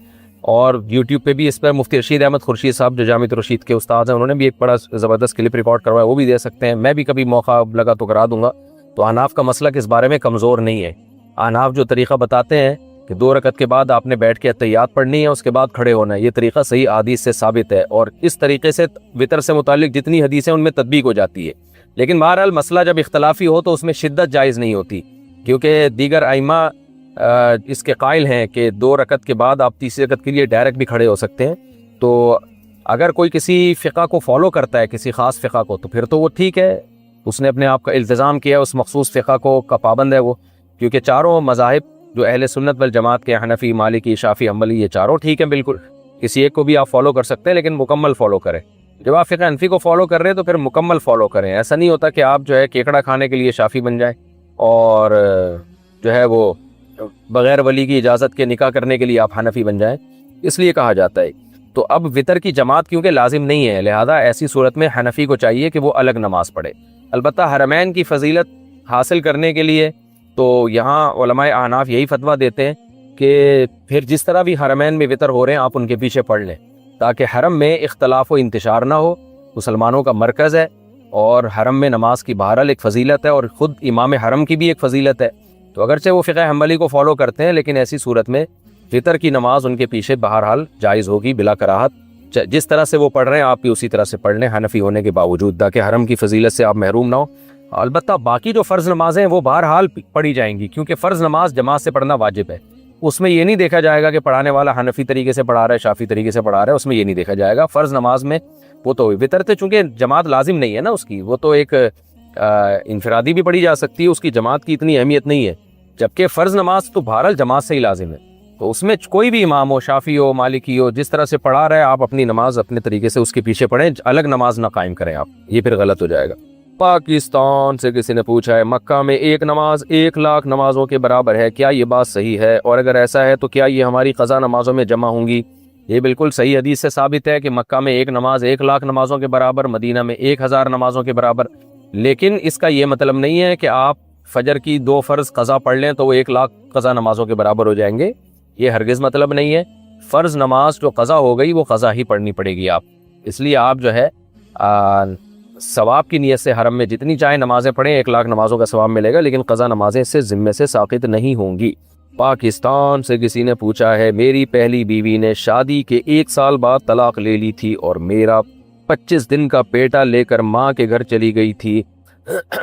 Speaker 2: اور یوٹیوب پہ بھی اس پر مفتی رشید احمد خورشید صاحب جو جامعۃ الرشید کے استاد ہیں، انہوں نے بھی ایک بڑا زبردست کلپ ریکارڈ کروایا، وہ بھی دے سکتے ہیں، میں بھی کبھی موقع لگا تو کرا دوں گا۔ تو احناف کا مسلک اس بارے میں کمزور نہیں ہے۔ احناف جو طریقہ بتاتے ہیں کہ 2 رکعت کے بعد آپ نے بیٹھ کے اتحیات پڑھنی ہے، اس کے بعد کھڑے ہونا ہے، یہ طریقہ صحیح احادیث سے ثابت ہے، اور اس طریقے سے وتر سے متعلق جتنی حدیثیں ان میں تطبیق ہو جاتی ہے۔ لیکن بہرحال مسئلہ جب اختلافی ہو تو اس میں شدت جائز نہیں ہوتی، کیونکہ دیگر ائمہ اس کے قائل ہیں کہ 2 رکعت کے بعد آپ تیسری رکعت کے لیے ڈائریکٹ بھی کھڑے ہو سکتے ہیں۔ تو اگر کوئی کسی فقہ کو فالو کرتا ہے، کسی خاص فقہ کو، تو پھر تو وہ ٹھیک ہے، اس نے اپنے آپ کا التزام کیا، اس مخصوص فقہ کو کا پابند ہے وہ، کیونکہ چاروں مذاہب جو اہل سنت والجماعت کے، حنفی، مالکی، شافعی، حنبلی، یہ چاروں ٹھیک ہیں بالکل، کسی ایک کو بھی آپ فالو کر سکتے ہیں، لیکن مکمل فالو کریں۔ جب آپ فقہ حنفی کو فالو کر رہے ہیں تو پھر مکمل فالو کریں، ایسا نہیں ہوتا کہ آپ جو ہے کیکڑا کھانے کے لیے شافعی بن جائیں اور جو ہے وہ بغیر ولی کی اجازت کے نکاح کرنے کے لیے آپ حنفی بن جائیں، اس لیے کہا جاتا ہے۔ تو اب وطر کی جماعت کیونکہ لازم نہیں ہے، لہذا ایسی صورت میں حنفی کو چاہیے کہ وہ الگ نماز پڑھے۔ البتہ حرمین کی فضیلت حاصل کرنے کے لیے تو یہاں علماء احناف یہی فتویٰ دیتے ہیں کہ پھر جس طرح بھی حرمین میں وطر ہو رہے ہیں آپ ان کے پیچھے پڑھ لیں، تاکہ حرم میں اختلاف و انتشار نہ ہو، مسلمانوں کا مرکز ہے، اور حرم میں نماز کی بہرحال ایک فضیلت ہے، اور خود امام حرم کی بھی ایک فضیلت ہے۔ تو اگرچہ وہ فقہ حنبلی کو فالو کرتے ہیں، لیکن ایسی صورت میں وطر کی نماز ان کے پیچھے بہرحال جائز ہوگی بلا کراہت، جس طرح سے وہ پڑھ رہے ہیں آپ بھی اسی طرح سے پڑھ لیں حنفی ہونے کے باوجود، تاکہ حرم کی فضیلت سے آپ محروم نہ ہو۔ البتہ باقی جو فرض نمازیں ہیں وہ بہرحال پڑھی جائیں گی، کیونکہ فرض نماز جماعت سے پڑھنا واجب ہے۔ اس میں یہ نہیں دیکھا جائے گا کہ پڑھانے والا حنفی طریقے سے پڑھا رہا ہے، شافعی طریقے سے پڑھا رہا ہے، اس میں یہ نہیں دیکھا جائے گا۔ فرض نماز میں وہ تو وطر تو چونکہ جماعت لازم نہیں ہے نا اس کی، وہ تو ایک انفرادی بھی پڑھی جا سکتی ہے، اس کی جماعت کی اتنی اہمیت نہیں ہے، جبکہ فرض نماز تو بہرحال جماعت سے ہی لازم ہے۔ تو اس میں کوئی بھی امام ہو، شافعی ہو، مالکی ہو، جس طرح سے پڑھا رہا ہے آپ اپنی نماز اپنے طریقے سے اس کے پیچھے پڑھیں، الگ نماز نہ قائم کریں آپ، یہ پھر غلط ہو جائے گا۔ پاکستان سے کسی نے پوچھا ہے مکہ میں ایک نماز 1,00,000 نمازوں کے برابر ہے، کیا یہ بات صحیح ہے؟ اور اگر ایسا ہے تو کیا یہ ہماری قضا نمازوں میں جمع ہوں گی؟ یہ بالکل صحیح حدیث سے ثابت ہے کہ مکہ میں ایک نماز 1,00,000 نمازوں کے برابر، مدینہ میں 1,000 نمازوں کے برابر، لیکن اس کا یہ مطلب نہیں ہے کہ آپ فجر کی 2 فرض قضا پڑھ لیں تو وہ 1,00,000 قضا نمازوں کے برابر ہو جائیں گے، یہ ہرگز مطلب نہیں ہے۔ فرض نماز جو قضا ہو گئی وہ قضا ہی پڑھنی پڑے گی آپ، اس لیے آپ جو ہے ثواب کی نیت سے حرم میں جتنی چاہے نمازیں پڑھیں، 1,00,000 نمازوں کا ثواب ملے گا، لیکن قضا نمازیں اس سے ذمے سے ساقط نہیں ہوں گی۔ پاکستان سے کسی نے پوچھا ہے میری پہلی بیوی نے شادی کے 1 سال بعد طلاق لے لی تھی اور میرا 25 دن کا بیٹا لے کر ماں کے گھر چلی گئی تھی،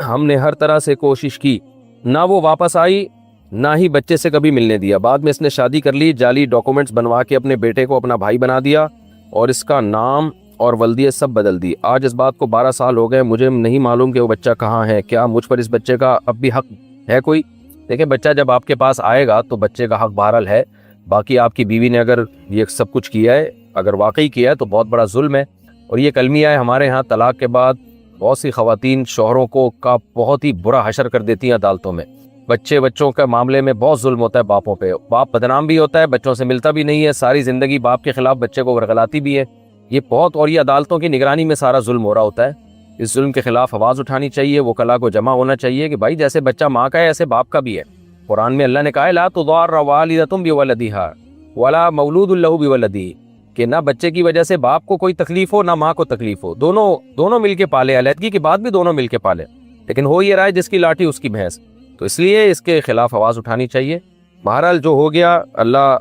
Speaker 2: ہم نے ہر طرح سے کوشش کی، نہ وہ واپس آئی نہ ہی بچے سے کبھی ملنے دیا، بعد میں اس نے شادی کر لی، جعلی ڈاکومنٹس بنوا کے اپنے بیٹے کو اپنا بھائی بنا دیا اور اس کا نام اور ولدیت سب بدل دی، آج اس بات کو 12 سال ہو گئے، مجھے نہیں معلوم کہ وہ بچہ کہاں ہے، کیا مجھ پر اس بچے کا اب بھی حق ہے کوئی؟ دیکھیں بچہ جب آپ کے پاس آئے گا تو بچے کا حق بہرحال ہے، باقی آپ کی بیوی نے اگر یہ سب کچھ کیا ہے، اگر واقعی کیا ہے تو بہت بڑا ظلم ہے، اور یہ کلمیہ ہے ہمارے ہاں طلاق کے بعد بہت سی خواتین شوہروں کو کا بہت ہی برا حشر کر دیتی ہیں عدالتوں میں، بچوں کے معاملے میں بہت ظلم ہوتا ہے باپوں پہ، باپ بدنام بھی ہوتا ہے، بچوں سے ملتا بھی نہیں ہے، ساری زندگی باپ کے خلاف بچے کو ورغلاتی بھی ہے، یہ بہت، اور یہ عدالتوں کی نگرانی میں سارا ظلم ہو رہا ہوتا ہے۔ اس ظلم کے خلاف آواز اٹھانی چاہیے، وکلاء کو جمع ہونا چاہیے کہ بھائی جیسے بچہ ماں کا ہے ایسے باپ کا بھی ہے، قرآن میں اللہ نے کہا ہے لا تضار والدۃ بولدہا ولا مولود لہ بولدہ، کہ نہ بچے کی وجہ سے باپ کو کوئی تکلیف ہو نہ ماں کو تکلیف ہو، دونوں مل کے پالے، علیحدگی کے بعد بھی دونوں مل کے پالے، لیکن ہو یہ رہا ہے جس کی لاٹھی اس کی بھینس، تو اس لیے اس کے خلاف آواز اٹھانی چاہیے۔ بہرحال جو ہو گیا اللہ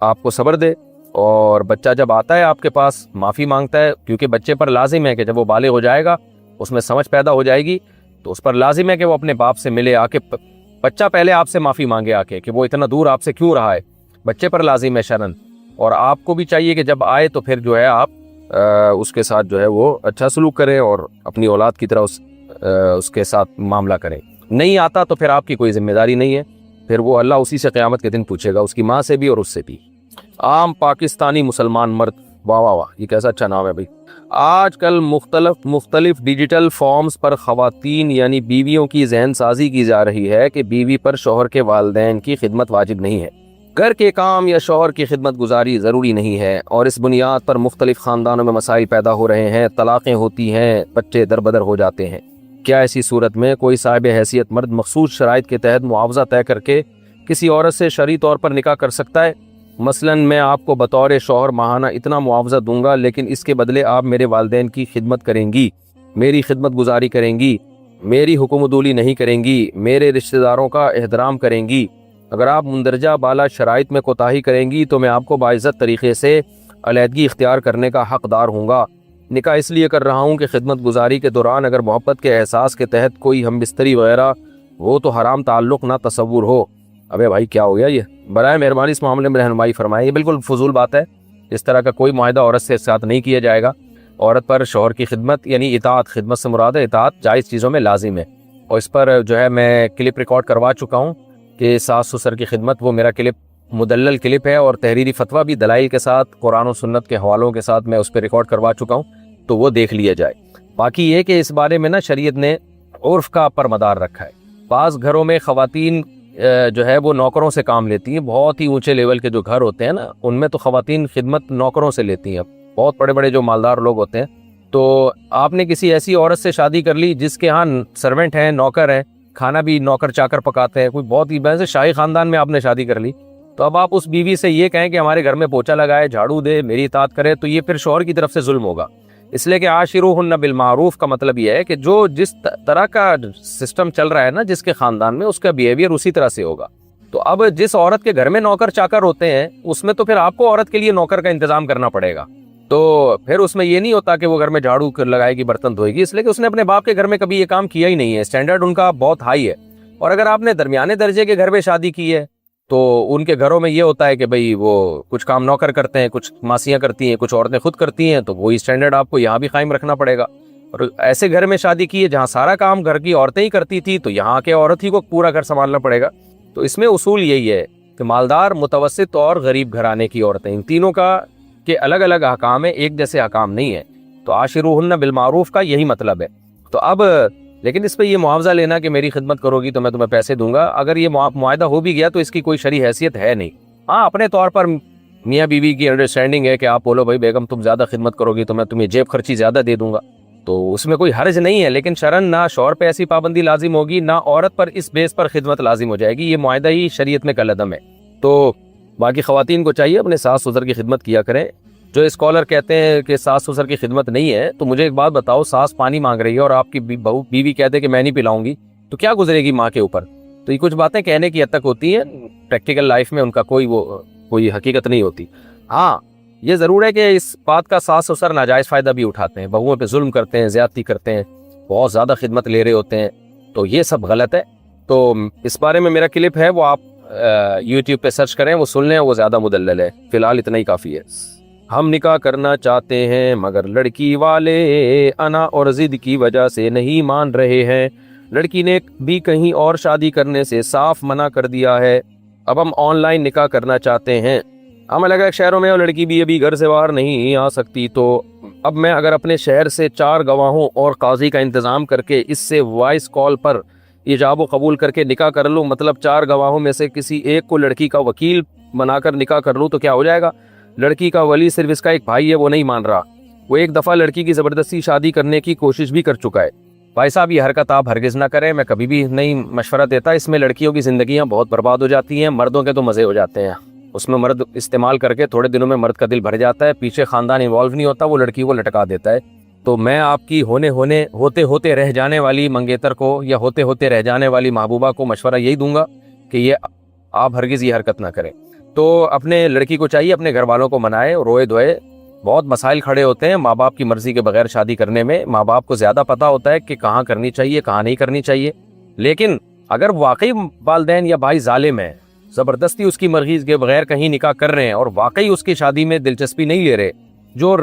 Speaker 2: آپ کو صبر دے، اور بچہ جب آتا ہے آپ کے پاس معافی مانگتا ہے، کیونکہ بچے پر لازم ہے کہ جب وہ بالغ ہو جائے گا اس میں سمجھ پیدا ہو جائے گی تو اس پر لازم ہے کہ وہ اپنے باپ سے ملے، آ کے بچہ پہلے آپ سے معافی مانگے آ کے کہ وہ اتنا دور آپ سے کیوں رہا ہے، بچے پر لازم ہے شرعاً، اور آپ کو بھی چاہیے کہ جب آئے تو پھر جو ہے آپ اس کے ساتھ جو ہے وہ اچھا سلوک کریں اور اپنی اولاد کی طرح اس کے ساتھ معاملہ کریں۔ نہیں آتا تو پھر آپ کی کوئی ذمہ داری نہیں ہے، پھر وہ اللہ اسی سے قیامت کے دن پوچھے گا، اس کی ماں سے بھی اور اس سے بھی۔ عام پاکستانی مسلمان مرد، واہ واہ واہ، یہ کیسا اچھا نام ہے بھائی۔ آج کل مختلف ڈیجیٹل فارمز پر خواتین یعنی بیویوں کی ذہن سازی کی جا رہی ہے کہ بیوی پر شوہر کے والدین کی خدمت واجب نہیں ہے، گھر کے کام یا شوہر کی خدمت گزاری ضروری نہیں ہے، اور اس بنیاد پر مختلف خاندانوں میں مسائل پیدا ہو رہے ہیں، طلاقیں ہوتی ہیں، بچے دربدر ہو جاتے ہیں۔ کیا ایسی صورت میں کوئی صاحب حیثیت مرد مخصوص شرائط کے تحت معاوضہ طے کر کے کسی عورت سے شرعی طور پر نکاح کر سکتا ہے؟ مثلاً میں آپ کو بطور شوہر ماہانہ اتنا معاوضہ دوں گا، لیکن اس کے بدلے آپ میرے والدین کی خدمت کریں گی، میری خدمت گزاری کریں گی، میری حکم عدولی نہیں کریں گی، میرے رشتہ داروں کا احترام کریں گی۔ اگر آپ مندرجہ بالا شرائط میں کوتاہی کریں گی تو میں آپ کو باعزت طریقے سے علیحدگی اختیار کرنے کا حقدار ہوں گا۔ نکاح اس لیے کر رہا ہوں کہ خدمت گزاری کے دوران اگر محبت کے احساس کے تحت کوئی ہم بستری وغیرہ وہ تو حرام تعلق نہ تصور ہو۔ ابے بھائی کیا ہو گیا یہ؟ برائے مہربانی اس معاملے میں رہنمائی فرمائیں۔ یہ بالکل فضول بات ہے، اس طرح کا کوئی معاہدہ عورت سے ساتھ نہیں کیا جائے گا۔ عورت پر شوہر کی خدمت یعنی اطاعت، خدمت سے مراد ہے اطاعت، جائز چیزوں میں لازم ہے، اور اس پر جو ہے میں کلپ ریکارڈ کروا چکا ہوں کہ ساس سسر کی خدمت، وہ میرا کلپ مدلل کلپ ہے اور تحریری فتویٰ بھی دلائل کے ساتھ، قرآن و سنت کے حوالوں کے ساتھ میں اس پہ ریکارڈ کروا چکا ہوں، تو وہ دیکھ لیا جائے۔ باقی یہ کہ اس بارے میں نا شریعت نے عرف کا پر مدار رکھا ہے۔ بعض گھروں میں خواتین جو ہے وہ نوکروں سے کام لیتی ہیں، بہت ہی اونچے لیول کے جو گھر ہوتے ہیں نا ان میں تو خواتین خدمت نوکروں سے لیتی ہیں، بہت بڑے بڑے جو مالدار لوگ ہوتے ہیں۔ تو آپ نے کسی ایسی عورت سے شادی کر لی جس کے ہاں سرونٹ ہیں، نوکر ہیں، کھانا بھی نوکر چاکر پکاتے ہیں، کوئی بہت ہی ویسے شاہی خاندان میں آپ نے شادی کر لی، تو اب آپ اس بیوی سے یہ کہیں کہ ہمارے گھر میں پوچھا لگائے، جھاڑو دے، میری اطاعت کرے، تو یہ پھر شوہر کی طرف سے ظلم ہوگا۔ اس لیے کہ عاشروہن بالمعروف کا مطلب یہ ہے کہ جو جس طرح کا سسٹم چل رہا ہے نا جس کے خاندان میں، اس کا بیہیویئر اسی طرح سے ہوگا۔ تو اب جس عورت کے گھر میں نوکر چاکر ہوتے ہیں اس میں تو پھر آپ کو عورت کے لیے نوکر کا انتظام کرنا پڑے گا، تو پھر اس میں یہ نہیں ہوتا کہ وہ گھر میں جھاڑو لگائے گی، برتن دھوئے گی، اس لیے کہ اس نے اپنے باپ کے گھر میں کبھی یہ کام کیا ہی نہیں ہے، اسٹینڈرڈ ان کا بہت ہائی ہے۔ اور اگر آپ نے درمیانے درجے کے گھر میں شادی کی ہے تو ان کے گھروں میں یہ ہوتا ہے کہ بھئی وہ کچھ کام نوکر کرتے ہیں، کچھ ماسیاں کرتی ہیں، کچھ عورتیں خود کرتی ہیں، تو وہی اسٹینڈرڈ آپ کو یہاں بھی قائم رکھنا پڑے گا۔ اور ایسے گھر میں شادی کی ہے جہاں سارا کام گھر کی عورتیں ہی کرتی تھی تو یہاں کے عورت ہی کو پورا گھر سنبھالنا پڑے گا۔ تو اس میں اصول یہی ہے کہ مالدار، متوسط اور غریب گھرانے کی عورتیں، ان تینوں کا کے الگ الگ احکام ہیں، ایک جیسے احکام نہیں ہے۔ تو عاشروہن بالمعروف کا یہی مطلب ہے۔ تو اب لیکن اس پہ یہ معاوضہ لینا کہ میری خدمت کرو گی تو میں تمہیں پیسے دوں گا، اگر یہ معاہدہ ہو بھی گیا تو اس کی کوئی شرعی حیثیت ہے نہیں۔ ہاں اپنے طور پر میاں بیوی کی انڈرسٹینڈنگ ہے کہ آپ بولو بھائی بیگم تم زیادہ خدمت کرو گی تو میں تمہیں جیب خرچی زیادہ دے دوں گا، تو اس میں کوئی حرج نہیں ہے، لیکن شرعاً نہ شوہر پہ ایسی پابندی لازم ہوگی، نہ عورت پر اس بیس پر خدمت لازم ہو جائے گی، یہ معاہدہ ہی شریعت میں کالعدم ہے۔ تو باقی خواتین کو چاہیے اپنے ساس سسر کی خدمت کیا کریں۔ جو اسکالر کہتے ہیں کہ ساس سسر کی خدمت نہیں ہے، تو مجھے ایک بات بتاؤ، ساس پانی مانگ رہی ہے اور آپ کی بہو بیوی کہتے کہ میں نہیں پلاؤں گی، تو کیا گزرے گی ماں کے اوپر؟ تو یہ کچھ باتیں کہنے کی حد تک ہوتی ہیں، پریکٹیکل لائف میں ان کا کوئی حقیقت نہیں ہوتی۔ ہاں یہ ضرور ہے کہ اس بات کا ساس سسر ناجائز فائدہ بھی اٹھاتے ہیں، بہوؤں پہ ظلم کرتے ہیں، زیادتی کرتے ہیں، بہت زیادہ خدمت لے رہے ہوتے ہیں، تو یہ سب غلط ہے۔ تو اس بارے میں میرا کلپ ہے، وہ آپ یوٹیوب پہ سرچ کریں، وہ سن لیں، وہ زیادہ مدلل ہے، فی الحال اتنا ہی کافی ہے۔ ہم نکاح کرنا چاہتے ہیں مگر لڑکی والے انا اور ضد کی وجہ سے نہیں مان رہے ہیں، لڑکی نے بھی کہیں اور شادی کرنے سے صاف منع کر دیا ہے، اب ہم آن لائن نکاح کرنا چاہتے ہیں، ہم الگ الگ شہروں میں اور لڑکی بھی ابھی گھر سے باہر نہیں آ سکتی، تو اب میں اگر اپنے شہر سے 4 گواہوں اور قاضی کا انتظام کر کے اس سے وائس کال پر ایجاب و قبول کر کے نکاح کر لوں، مطلب 4 گواہوں میں سے کسی ایک کو لڑکی کا وکیل بنا کر نکاح کر لوں، تو کیا ہو جائے گا؟ لڑکی کا ولی صرف اس کا ایک بھائی ہے، وہ نہیں مان رہا، وہ ایک دفعہ لڑکی کی زبردستی شادی کرنے کی کوشش بھی کر چکا ہے۔ بھائی صاحب یہ حرکت آپ ہرگز نہ کریں، میں کبھی بھی نہیں مشورہ دیتا، اس میں لڑکیوں کی زندگیاں بہت برباد ہو جاتی ہیں، مردوں کے تو مزے ہو جاتے ہیں، اس میں مرد استعمال کر کے تھوڑے دنوں میں مرد کا دل بھر جاتا ہے، پیچھے خاندان انوالو نہیں ہوتا، وہ لڑکی کو لٹکا دیتا ہے۔ تو میں آپ کی ہوتے رہ جانے والی منگیتر کو یا ہوتے رہ جانے والی محبوبہ کو مشورہ یہی دوں گا کہ یہ آپ ہرگز یہ حرکت نہ کریں۔ تو اپنے لڑکی کو چاہیے اپنے گھر والوں کو منائے، روئے دھوئے، بہت مسائل کھڑے ہوتے ہیں ماں باپ کی مرضی کے بغیر شادی کرنے میں، ماں باپ کو زیادہ پتا ہوتا ہے کہ کہاں کرنی چاہیے کہاں نہیں کرنی چاہیے، لیکن اگر واقعی والدین یا بھائی ظالم ہیں، زبردستی اس کی مرضی کے بغیر کہیں نکاح کر رہے ہیں اور واقعی اس کی شادی میں دلچسپی نہیں لے رہے، جو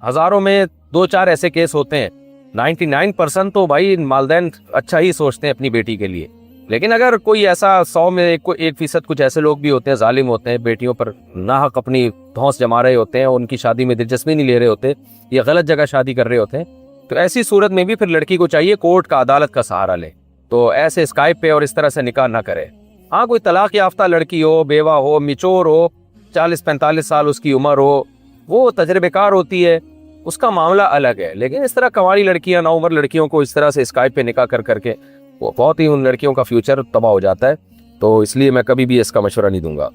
Speaker 2: ہزاروں میں 2-4 ایسے کیس ہوتے ہیں، 99% تو بھائی والدین اچھا ہی سوچتے ہیں اپنی بیٹی کے لیے، لیکن اگر کوئی ایسا 100 میں 1% کچھ ایسے لوگ بھی ہوتے ہیں، ظالم ہوتے ہیں، بیٹیوں پر ناحق اپنی دھونس جما رہے ہوتے ہیں، ان کی شادی میں دلچسپی نہیں لے رہے ہوتے یا غلط جگہ شادی کر رہے ہوتے ہیں، تو ایسی صورت میں بھی پھر لڑکی کو چاہیے کورٹ کا، عدالت کا سہارا لے، تو ایسے اسکائپ پہ اور اس طرح سے نکاح نہ کرے۔ ہاں کوئی طلاق یافتہ لڑکی ہو، بیوہ ہو، میچور ہو، 40-45 سال اس کی عمر ہو، وہ تجربے کار ہوتی ہے، اس کا معاملہ الگ ہے، لیکن اس طرح کنواری لڑکیاں، نوعمر لڑکیوں کو اس طرح سے اسکائپ پہ نکاح کر کے وہ بہت ہی ان لڑکیوں کا فیوچر تباہ ہو جاتا ہے، تو اس لیے میں کبھی بھی اس کا مشورہ نہیں دوں گا۔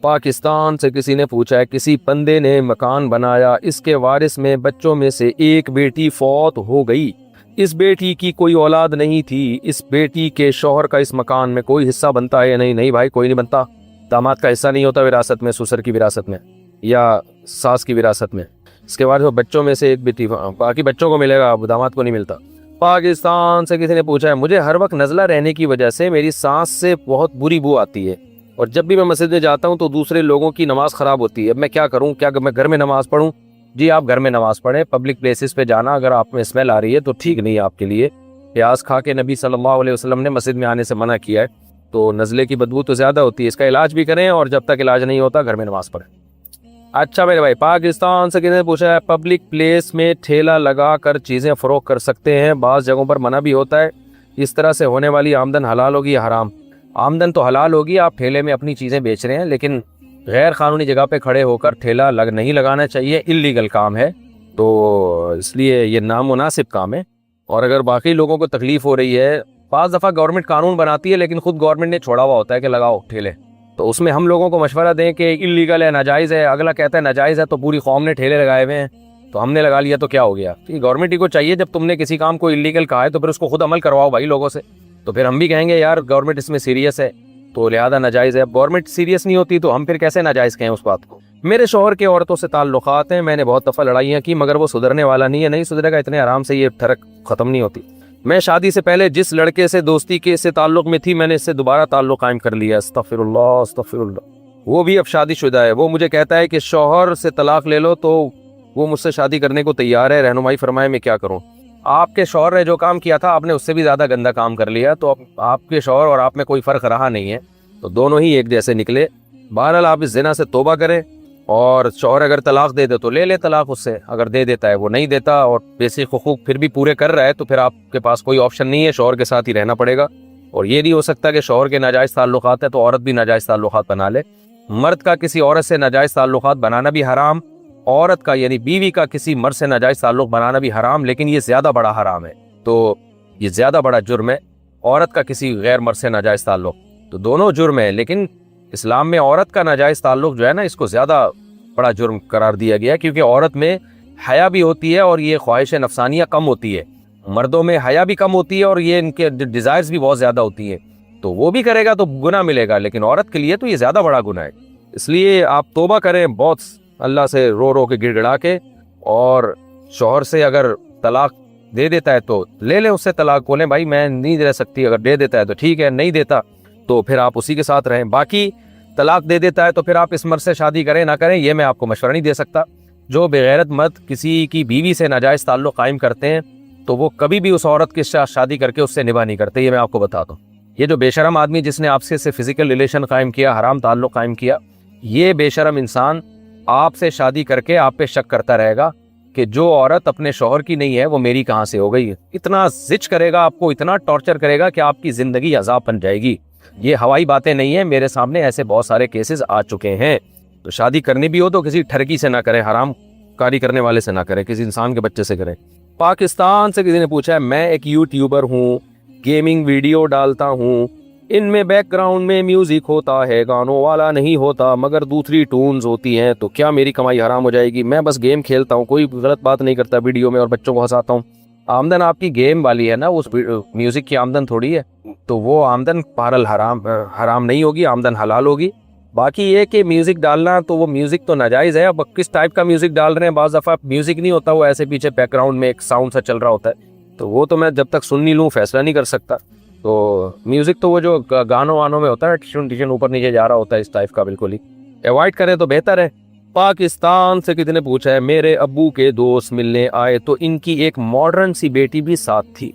Speaker 2: پاکستان سے کسی نے پوچھا ہے کسی بندے نے مکان بنایا, اس کے وارث میں بچوں میں سے ایک بیٹی فوت ہو گئی, اس بیٹی کی کوئی اولاد نہیں تھی, اس بیٹی کے شوہر کا اس مکان میں کوئی حصہ بنتا ہے یا نہیں؟ نہیں بھائی, کوئی نہیں بنتا. داماد کا حصہ نہیں ہوتا وراثت میں, سسر کی وراثت میں یا ساس کی وراثت میں. اس کے بعد بچوں میں سے ایک بیٹی, باقی بچوں کو ملے گا, داماد کو نہیں ملتا. پاکستان سے کسی نے پوچھا ہے مجھے ہر وقت نزلہ رہنے کی وجہ سے میری سانس سے بہت بری بو آتی ہے, اور جب بھی میں مسجد میں جاتا ہوں تو دوسرے لوگوں کی نماز خراب ہوتی ہے, اب میں کیا کروں؟ کیا میں گھر میں نماز پڑھوں؟ جی آپ گھر میں نماز پڑھیں. پبلک پلیسز پہ جانا اگر آپ میں اسمیل آ رہی ہے تو ٹھیک نہیں ہے آپ کے لیے. پیاز کھا کے نبی صلی اللہ علیہ وسلم نے مسجد میں آنے سے منع کیا ہے, تو نزلے کی بدبو تو زیادہ ہوتی ہے, اس کا علاج بھی کریں, اور جب تک علاج نہیں ہوتا گھر میں نماز پڑھیں. اچھا میرے بھائی, پاکستان سے کسی نے پوچھا ہے پبلک پلیس میں ٹھیلا لگا کر چیزیں فروخت کر سکتے ہیں؟ بعض جگہوں پر منع بھی ہوتا ہے, اس طرح سے ہونے والی آمدن حلال ہوگی یا حرام؟ آمدن تو حلال ہوگی, آپ ٹھیلے میں اپنی چیزیں بیچ رہے ہیں, لیکن غیر قانونی جگہ پہ کھڑے ہو کر ٹھیلا نہیں لگانا چاہیے, اللیگل کام ہے, تو اس لیے یہ نامناسب کام ہے. اور اگر باقی لوگوں کو تکلیف ہو رہی ہے, بعض دفعہ گورنمنٹ قانون بناتی ہے لیکن خود گورنمنٹ نے چھوڑا ہوا ہوتا ہے کہ لگاؤ ٹھیلے, تو اس میں ہم لوگوں کو مشورہ دیں کہ اللیگل ہے, ناجائز ہے. اگلا کہتا ہے ناجائز ہے, تو پوری قوم نے ٹھیلے لگائے ہوئے ہیں تو ہم نے لگا لیا تو کیا ہو گیا؟ گورنمنٹ ہی کو چاہیے جب تم نے کسی کام کو اللیگل کہا ہے تو پھر اس کو خود عمل کرواؤ بھائی لوگوں سے. تو پھر ہم بھی کہیں گے یار گورنمنٹ اس میں سیریس ہے تو لہذا ناجائز ہے. گورنمنٹ سیریس نہیں ہوتی تو ہم پھر کیسے ناجائز کہیں اس بات کو؟ میرے شوہر کے عورتوں سے تعلقات ہیں, میں نے بہت دفعہ لڑائیاں کی مگر وہ سدھرنے والا نہیں ہے. نہیں سدھرے گا, اتنے آرام سے یہ ٹھرک ختم نہیں ہوتی. میں شادی سے پہلے جس لڑکے سے دوستی کے سے تعلق میں تھی میں نے اس سے دوبارہ تعلق قائم کر لیا. استغفر اللہ استغفر اللہ. وہ بھی اب شادی شدہ ہے. وہ مجھے کہتا ہے کہ شوہر سے طلاق لے لو, تو وہ مجھ سے شادی کرنے کو تیار ہے, رہنمائی فرمائے میں کیا کروں؟ آپ کے شوہر نے جو کام کیا تھا آپ نے اس سے بھی زیادہ گندا کام کر لیا, تو آپ کے شوہر اور آپ میں کوئی فرق رہا نہیں ہے, تو دونوں ہی ایک جیسے نکلے. بہرحال آپ اس زنا سے توبہ کریں, اور شوہر اگر طلاق دے دے تو لے لے طلاق اس سے, اگر دے دیتا ہے وہ نہیں دیتا اور بیسک حقوق پھر بھی پورے کر رہا ہے تو پھر آپ کے پاس کوئی آپشن نہیں ہے, شوہر کے ساتھ ہی رہنا پڑے گا. اور یہ نہیں ہو سکتا کہ شوہر کے ناجائز تعلقات ہیں تو عورت بھی ناجائز تعلقات بنا لے. مرد کا کسی عورت سے ناجائز تعلقات بنانا بھی حرام, عورت کا یعنی بیوی کا کسی مرد سے ناجائز تعلق بنانا بھی حرام, لیکن یہ زیادہ بڑا حرام ہے, تو یہ زیادہ بڑا جرم ہے. عورت کا کسی غیر مرد سے ناجائز تعلق, تو دونوں جرم ہے, لیکن اسلام میں عورت کا ناجائز تعلق جو ہے نا اس کو زیادہ بڑا جرم قرار دیا گیا, کیونکہ عورت میں حیا بھی ہوتی ہے اور یہ خواہش نفسانیہ کم ہوتی ہے. مردوں میں حیا بھی کم ہوتی ہے اور یہ ان کے ڈیزائرز بھی بہت زیادہ ہوتی ہیں, تو وہ بھی کرے گا تو گناہ ملے گا, لیکن عورت کے لیے تو یہ زیادہ بڑا گناہ ہے. اس لیے آپ توبہ کریں بہت اللہ سے رو رو کے گڑ گڑا کے, اور شوہر سے اگر طلاق دے دیتا ہے تو لے لیں اس سے طلاق, بولیں بھائی میں نہیں رہ سکتی, اگر دے دیتا ہے تو ٹھیک ہے, نہیں دیتا تو پھر آپ اسی کے ساتھ رہیں. باقی طلاق دے دیتا ہے تو پھر آپ اس مرد سے شادی کریں نہ کریں یہ میں آپ کو مشورہ نہیں دے سکتا. جو بغیرت مرد کسی کی بیوی سے ناجائز تعلق قائم کرتے ہیں تو وہ کبھی بھی اس عورت کے ساتھ شادی کر کے اس سے نباہ نہیں کرتے, یہ میں آپ کو بتاتا ہوں. یہ جو بے شرم آدمی جس نے آپ سے فزیکل ریلیشن قائم کیا, حرام تعلق قائم کیا, یہ بے شرم انسان آپ سے شادی کر کے آپ پہ شک کرتا رہے گا کہ جو عورت اپنے شوہر کی نہیں ہے وہ میری کہاں سے ہو گئی. اتنا زج کرے گا آپ کو, اتنا ٹارچر کرے گا کہ آپ کی زندگی عذاب بن جائے گی. یہ ہوائی باتیں نہیں ہیں, میرے سامنے ایسے بہت سارے کیسز آ چکے ہیں. تو شادی کرنی بھی ہو تو کسی ٹھرکی سے نہ کریں, حرام کاری کرنے والے سے نہ کریں, کسی انسان کے بچے سے کریں. پاکستان سے کسی نے پوچھا ہے میں ایک یوٹیوبر ہوں, گیمنگ ویڈیو ڈالتا ہوں, ان میں بیک گراؤنڈ میں میوزک ہوتا ہے, گانوں والا نہیں ہوتا مگر دوسری ٹونز ہوتی ہیں, تو کیا میری کمائی حرام ہو جائے گی؟ میں بس گیم کھیلتا ہوں, کوئی غلط بات نہیں کرتا ویڈیو میں اور بچوں کو ہنساتا ہوں. آمدن آپ کی گیم والی ہے نا, اس میوزک کی آمدن تھوڑی ہے, تو وہ آمدن بہرحال حرام نہیں ہوگی, آمدن حلال ہوگی. باقی یہ کہ میوزک ڈالنا تو وہ میوزک تو ناجائز ہے. اب کس ٹائپ کا میوزک ڈال رہے ہیں, بعض دفعہ میوزک نہیں ہوتا, وہ ایسے پیچھے بیک گراؤنڈ میں ایک ساؤنڈ سا چل رہا ہوتا ہے, تو وہ تو میں جب تک سن نہیں لوں فیصلہ نہیں کر سکتا. تو میوزک تو وہ جو گانوں وانوں میں ہوتا ہے ٹیشن اوپر نیچے جا رہا ہوتا ہے, اس ٹائپ کا بالکل ہی اوائڈ کریں تو بہتر ہے. پاکستان سے کسی نے پوچھا ہے میرے ابو کے دوست ملنے آئے تو ان کی ایک ماڈرن سی بیٹی بھی ساتھ تھی.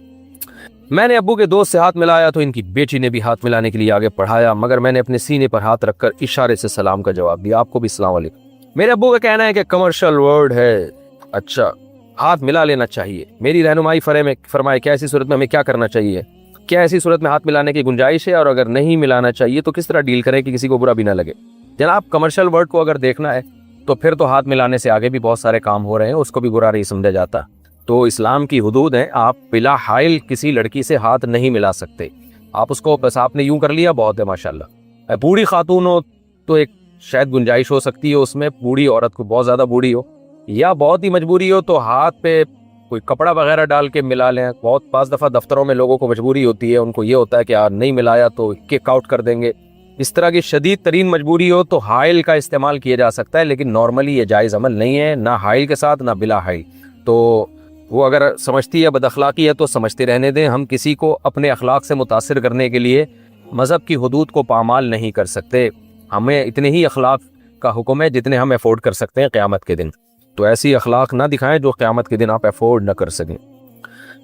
Speaker 2: میں نے ابو کے دوست سے ہاتھ ملایا تو ان کی بیٹی نے بھی ہاتھ ملانے کے لیے آگے پڑھایا, مگر میں نے اپنے سینے پر ہاتھ رکھ کر اشارے سے سلام کا جواب دیا. آپ کو بھی السلام علیکم. میرے ابو کا کہنا ہے کہ کمرشل ورڈ ہے. اچھا, ہاتھ ملا لینا چاہیے, میری رہنمائی فرمائے کیا ایسی صورت میں ہمیں کیا کرنا چاہیے, کیا ایسی صورت میں ہاتھ ملانے کی گنجائش ہے, اور اگر نہیں ملانا چاہیے تو کس طرح ڈیل کریں کہ کسی کو برا بھی نہ لگے. جناب کمرشل ورڈ کو اگر دیکھنا ہے تو پھر تو ہاتھ ملانے سے آگے بھی بہت سارے کام ہو رہے ہیں, اس کو بھی برا نہیں سمجھا جاتا. تو اسلام کی حدود ہیں, آپ بلا حائل کسی لڑکی سے ہاتھ نہیں ملا سکتے. آپ اس کو بس آپ نے یوں کر لیا بہت ہے ماشاءاللہ. بوڑھی خاتون ہو تو ایک شاید گنجائش ہو سکتی ہے اس میں، بوڑھی عورت کو بہت زیادہ بوڑھی ہو یا بہت ہی مجبوری ہو تو ہاتھ پہ کوئی کپڑا وغیرہ ڈال کے ملا لیں. بہت بعض دفعہ دفتروں میں لوگوں کو مجبوری ہوتی ہے، ان کو یہ ہوتا ہے کہ یار نہیں ملایا تو کک آؤٹ کر دیں گے. اس طرح کی شدید ترین مجبوری ہو تو حائل کا استعمال کیا جا سکتا ہے، لیکن نارملی یہ جائز عمل نہیں ہے، نہ حائل کے ساتھ نہ بلا حائل. تو وہ اگر سمجھتی ہے بد اخلاقی ہے تو سمجھتے رہنے دیں. ہم کسی کو اپنے اخلاق سے متاثر کرنے کے لیے مذہب کی حدود کو پامال نہیں کر سکتے. ہمیں اتنے ہی اخلاق کا حکم ہے جتنے ہم افورڈ کر سکتے ہیں قیامت کے دن. تو ایسی اخلاق نہ دکھائیں جو قیامت کے دن آپ افورڈ نہ کر سکیں.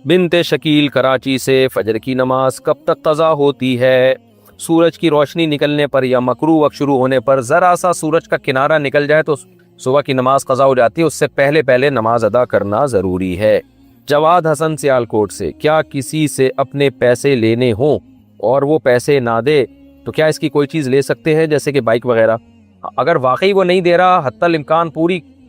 Speaker 2: بنت شکیل کراچی سے فجر کی نماز کب تک قضا ہوتی ہے؟ سورج کی روشنی نکلنے پر یا مکروہ وقت شروع ہونے پر ذرا سا سورج کا کنارہ نکل جائے تو صبح کی نماز قضا ہو جاتی ہے. اس سے پہلے نماز ادا کرنا ضروری ہے. جواد حسن سیالکوٹ سے، کیا کسی سے اپنے پیسے لینے ہوں اور وہ پیسے نہ دے تو کیا اس کی کوئی چیز لے سکتے ہیں جیسے کہ بائک وغیرہ؟ اگر واقعی وہ نہیں دے رہا، حتی الامکان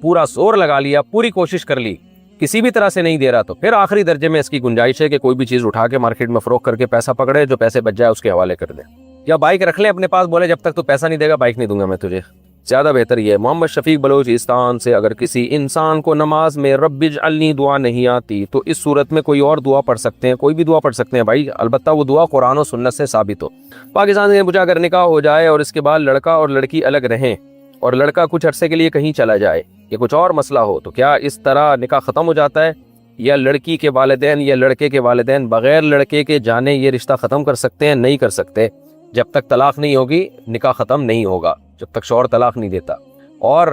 Speaker 2: پورا زور لگا لیا، پوری کوشش کر لی، کسی بھی طرح سے نہیں دے رہا، تو پھر آخری درجے میں اس کی گنجائش ہے کہ کوئی بھی چیز اٹھا کے مارکیٹ میں فروخت کر کے پیسہ پکڑے، جو پیسے بچ جائے اس کے حوالے کر دیں. یا بائک رکھ لیں اپنے پاس، بولے جب تک تو پیسہ نہیں دے گا بائک نہیں دوں گا میں تجھے. زیادہ بہتر یہ ہے. محمد شفیق بلوچستان سے، اگر کسی انسان کو نماز میں رب اجعلنی دعا نہیں آتی تو اس صورت میں کوئی اور دعا پڑھ سکتے ہیں؟ کوئی بھی دعا پڑھ سکتے ہیں بھائی، البتہ وہ دعا قرآن و سنت سے ثابت ہو. پاکستان میں پوچھا، اگر نکاح ہو جائے اور اس کے بعد لڑکا اور لڑکی الگ رہیں اور لڑکا کچھ عرصے کے لیے کہیں چلا جائے یا کچھ اور مسئلہ ہو تو کیا اس طرح نکاح ختم ہو جاتا ہے، یا لڑکی کے والدین یا لڑکے کے والدین بغیر لڑکے کے جانے یہ رشتہ ختم کر سکتے ہیں؟ نہیں کر سکتے. جب تک طلاق نہیں ہوگی نکاح ختم نہیں ہوگا، جب تک شوہر طلاق نہیں دیتا. اور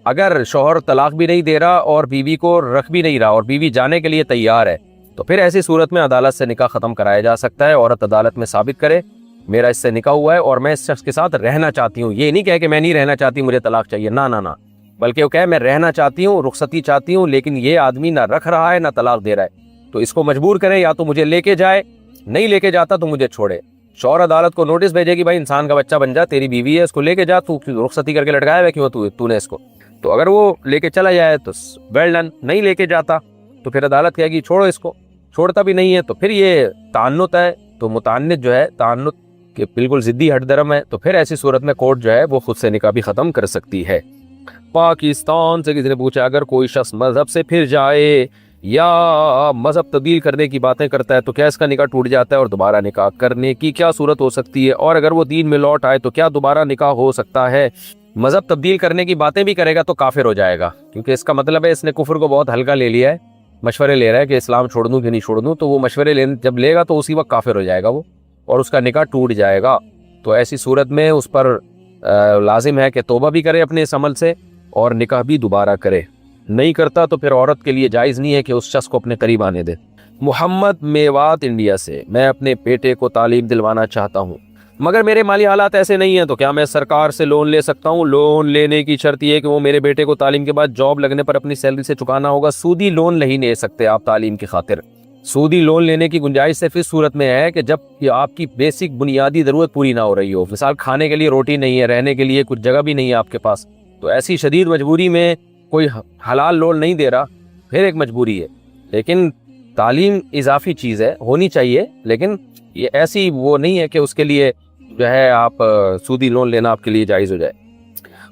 Speaker 2: اگر شوہر طلاق بھی نہیں دے رہا اور بیوی کو رکھ بھی نہیں رہا اور بیوی جانے کے لیے تیار ہے تو پھر ایسی صورت میں عدالت سے نکاح ختم کرایا جا سکتا ہے. عورت عدالت میں ثابت کرے میرا اس سے نکاح ہوا ہے اور میں اس شخص کے ساتھ رہنا چاہتی ہوں. یہ نہیں کہے کہ میں نہیں رہنا چاہتی مجھے طلاق چاہیے، نہ، بلکہ وہ کہے میں رہنا چاہتی ہوں، رخصتی چاہتی ہوں، لیکن یہ آدمی نہ رکھ رہا ہے نہ طلاق دے رہا ہے، تو اس کو مجبور کریں یا تو مجھے لے کے جائے، نہیں لے کے جاتا تو مجھے چھوڑے. شوہر عدالت کو نوٹس بھیجے گی بھائی انسان کا بچہ بن جا، تیری بیوی ہے، اس کو لے کے جا، تو رخصتی کر کے لٹکایا ہے کیوں تو نے اس کو. تو اگر وہ لے کے چلا جائے تو ویل ڈن، نہیں لے کے جاتا تو پھر عدالت کہے گی چھوڑو اس کو. چھوڑتا بھی نہیں ہے تو پھر یہ تعنت ہے. تو متعنت جو ہے تعنت کے بالکل ضدی ہٹ درم ہے، تو پھر ایسی صورت میں کورٹ جو ہے وہ خود سے نکاح بھی ختم کر سکتی ہے. پاکستان سے کسی نے پوچھا، اگر کوئی شخص مذہب سے پھر جائے یا مذہب تبدیل کرنے کی باتیں کرتا ہے تو کیا اس کا نکاح ٹوٹ جاتا ہے اور دوبارہ نکاح کرنے کی کیا صورت ہو سکتی ہے؟ اور اگر وہ دین میں لوٹ آئے تو کیا دوبارہ نکاح ہو سکتا ہے؟ مذہب تبدیل کرنے کی باتیں بھی کرے گا تو کافر ہو جائے گا، کیونکہ اس کا مطلب ہے اس نے کفر کو بہت ہلکا لے لیا ہے، مشورے لے رہا ہے کہ اسلام چھوڑ دوں کہ نہیں چھوڑ دوں. تو وہ مشورے جب لے گا تو اسی وقت کافر ہو جائے گا وہ، اور اس کا نکاح ٹوٹ جائے گا. تو ایسی صورت میں اس پر لازم ہے کہ توبہ بھی کرے اپنے اس عمل سے اور نکاح بھی دوبارہ کرے. نہیں کرتا تو پھر عورت کے لیے جائز نہیں ہے کہ اس شخص کو اپنے قریب آنے دے. محمد میوات انڈیا سے، میں اپنے بیٹے کو تعلیم دلوانا چاہتا ہوں مگر میرے مالی حالات ایسے نہیں ہیں، تو کیا میں سرکار سے لون لے سکتا ہوں؟ لون لینے کی شرط یہ ہے کہ وہ میرے بیٹے کو تعلیم کے بعد جاب لگنے پر اپنی سیلری سے چکانا ہوگا. سودی لون نہیں لے سکتے آپ تعلیم کی خاطر. سودی لون لینے کی گنجائش صرف اس صورت میں ہے کہ جب آپ کی بیسک بنیادی ضرورت پوری نہ ہو رہی ہو. مثال کھانے کے لیے روٹی نہیں ہے، رہنے کے لیے کچھ جگہ بھی نہیں ہے آپ کے پاس، تو ایسی شدید مجبوری میں کوئی حلال لون نہیں دے رہا، پھر ایک مجبوری ہے. لیکن تعلیم اضافی چیز ہے، ہونی چاہیے، لیکن یہ ایسی وہ نہیں ہے کہ اس کے لیے جو ہے آپ سودی لون لینا آپ کے لیے جائز ہو جائے.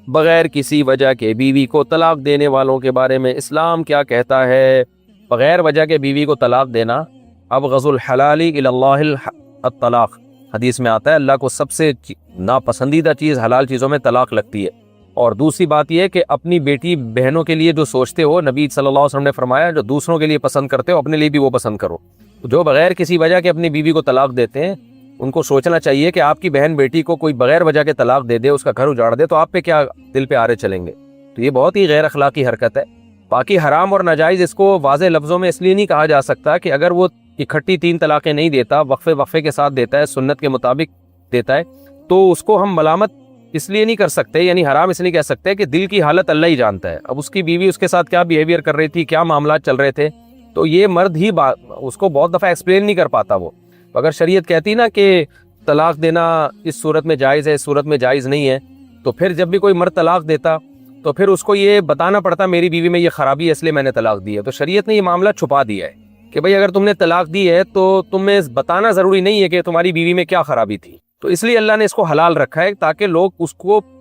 Speaker 2: بغیر کسی وجہ کے بیوی کو طلاق دینے والوں کے بارے میں اسلام کیا کہتا ہے؟ بغیر وجہ کے بیوی کو طلاق دینا، ابغض الحلال الی اللہ الطلاق، حدیث میں آتا ہے اللہ کو سب سے ناپسندیدہ چیز حلال چیزوں میں طلاق لگتی ہے. اور دوسری بات یہ کہ اپنی بیٹی بہنوں کے لیے جو سوچتے ہو، نبی صلی اللہ علیہ وسلم نے فرمایا جو دوسروں کے لیے پسند کرتے ہو اپنے لیے بھی وہ پسند کرو. جو بغیر کسی وجہ کے اپنی بیوی کو طلاق دیتے ہیں ان کو سوچنا چاہیے کہ آپ کی بہن بیٹی کو کوئی بغیر وجہ کے طلاق دے دے، اس کا گھر اجاڑ دے، تو آپ پہ کیا دل پہ آرے چلیں گے؟ تو یہ بہت ہی غیر اخلاقی حرکت ہے. باقی حرام اور ناجائز اس کو واضح لفظوں میں اس لیے نہیں کہا جا سکتا کہ اگر وہ اکٹھی 3 طلاقیں نہیں دیتا، وقفے کے ساتھ دیتا ہے، سنت کے مطابق دیتا ہے، تو اس کو ہم ملامت اس لیے نہیں کر سکتے، یعنی حرام اس لیے کہہ سکتے کہ دل کی حالت اللہ ہی جانتا ہے. اب اس کی بیوی اس کے ساتھ کیا بیہیویئر کر رہی تھی، کیا معاملات چل رہے تھے، تو یہ مرد ہی اس کو بہت دفعہ ایکسپلین نہیں کر پاتا. وہ اگر شریعت کہتی نا کہ طلاق دینا اس صورت میں جائز ہے، اس صورت میں جائز نہیں ہے، تو پھر جب بھی کوئی مرد طلاق دیتا تو پھر اس کو یہ بتانا پڑتا میری بیوی میں یہ خرابی ہے اس لیے میں نے طلاق دی ہے. تو شریعت نے یہ معاملہ چھپا دیا ہے کہ بھئی اگر تم نے طلاق دی ہے تو تمہیں بتانا ضروری نہیں ہے کہ تمہاری بیوی میں کیا خرابی تھی. تو اس لیے اللہ نے اس کو حلال رکھا ہے تاکہ لوگ اس کو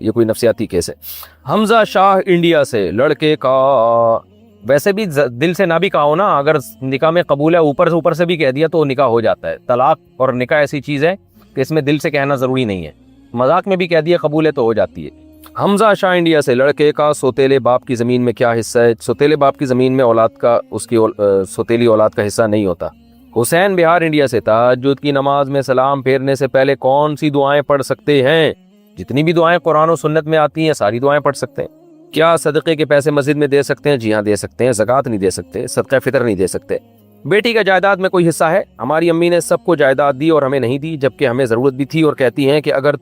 Speaker 2: یہ کوئی نفسیاتی کیس ہے. حمزہ شاہ انڈیا سے لڑکے کا ویسے بھی دل سے نہ بھی کہا ہو نا, اگر نکاح میں قبول ہے اوپر سے بھی کہہ دیا تو نکاح ہو جاتا ہے. طلاق اور نکاح ایسی چیز ہے کہ اس میں دل سے کہنا ضروری نہیں ہے, مذاق میں بھی کہہ دیا قبول ہے تو ہو جاتی ہے. حمزہ شاہ انڈیا سے لڑکے کا سوتیلے باپ کی زمین میں کیا حصہ ہے؟ سوتیلے باپ کی زمین میں اولاد کا اس کی سوتیلی اولاد کا حصہ نہیں ہوتا. حسین بہار انڈیا سے تہجد کی نماز میں سلام پھیرنے سے پہلے کون سی دعائیں پڑھ سکتے ہیں؟ جتنی بھی دعائیں قرآن و سنت میں آتی ہیں ساری دعائیں پڑھ سکتے ہیں. کیا صدقے کے پیسے مسجد میں دے سکتے ہیں؟ جی ہاں دے سکتے ہیں. زکوٰۃ نہیں دے سکتے, صدقہ فطر نہیں دے سکتے. بیٹی کا جائیداد میں کوئی حصہ ہے؟ ہماری امی نے سب کو جائیداد دی اور ہمیں نہیں دی, جبکہ ہمیں ضرورت بھی تھی, اور کہتی ہیں کہ اگر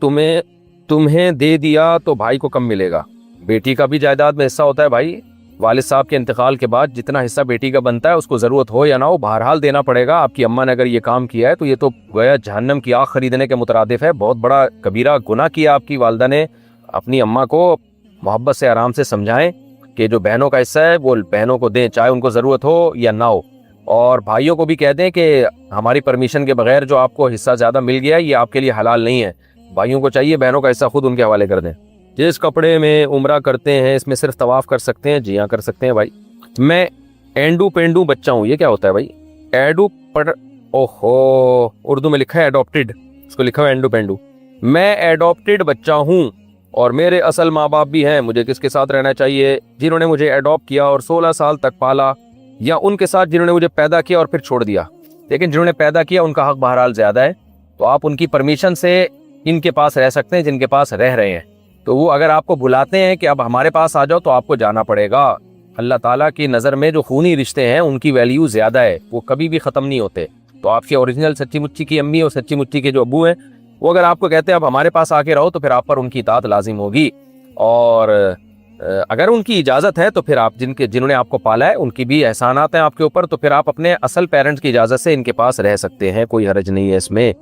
Speaker 2: تمہیں دے دیا تو بھائی کو کم ملے گا. بیٹی کا بھی جائیداد میں حصہ ہوتا ہے بھائی. والد صاحب کے انتقال کے بعد جتنا حصہ بیٹی کا بنتا ہے اس کو ضرورت ہو یا نہ ہو بہرحال دینا پڑے گا. آپ کی اماں نے اگر یہ کام کیا ہے تو یہ تو گویا جہنم کی آگ خریدنے کے مترادف ہے. بہت بڑا کبیرہ گناہ کیا آپ کی والدہ نے. اپنی اماں کو محبت سے آرام سے سمجھائیں کہ جو بہنوں کا حصہ ہے وہ بہنوں کو دیں, چاہے ان کو ضرورت ہو یا نہ ہو. اور بھائیوں کو بھی کہہ دیں کہ ہماری پرمیشن کے بغیر جو آپ کو حصہ زیادہ مل گیا ہے یہ آپ کے لیے حلال نہیں ہے. بھائیوں کو چاہیے بہنوں کا حصہ خود ان کے حوالے کر دیں. جس کپڑے میں عمرہ کرتے ہیں اس میں صرف طواف کر سکتے ہیں؟ جی ہاں کر سکتے ہیں بھائی. میں اینڈو پینڈو بچہ ہوں, یہ کیا ہوتا ہے بھائی؟ اوہو اردو میں لکھا ہے اڈاپٹیڈ, اس کو لکھا ہے اینڈو پینڈو. میں ایڈاپٹیڈ بچہ ہوں اور میرے اصل ماں باپ بھی ہیں. مجھے کس کے ساتھ رہنا چاہیے؟ جنہوں نے مجھے ایڈاپٹ کیا اور 16 سال تک پالا, یا ان کے ساتھ جنہوں نے مجھے پیدا کیا اور پھر چھوڑ دیا؟ لیکن جنہوں نے پیدا کیا ان کا حق بہرحال زیادہ ہے, تو آپ ان کی پرمیشن سے ان کے پاس رہ سکتے ہیں جن کے پاس رہ رہے ہیں. تو وہ اگر آپ کو بلاتے ہیں کہ اب ہمارے پاس آ جاؤ تو آپ کو جانا پڑے گا. اللہ تعالیٰ کی نظر میں جو خونی رشتے ہیں ان کی ویلیو زیادہ ہے, وہ کبھی بھی ختم نہیں ہوتے. تو آپ کے اوریجنل سچی مچی کی امی اور سچی مچی کے جو ابو ہیں وہ اگر آپ کو کہتے ہیں اب ہمارے پاس آ کے رہو تو پھر آپ پر ان کی اطاعت لازم ہوگی. اور اگر ان کی اجازت ہے تو پھر آپ جنہوں نے آپ کو پالا ہے ان کی بھی احسانات ہیں آپ کے اوپر, تو پھر آپ اپنے اصل پیرنٹس کی اجازت سے ان کے پاس رہ سکتے ہیں, کوئی حرج نہیں ہے اس میں.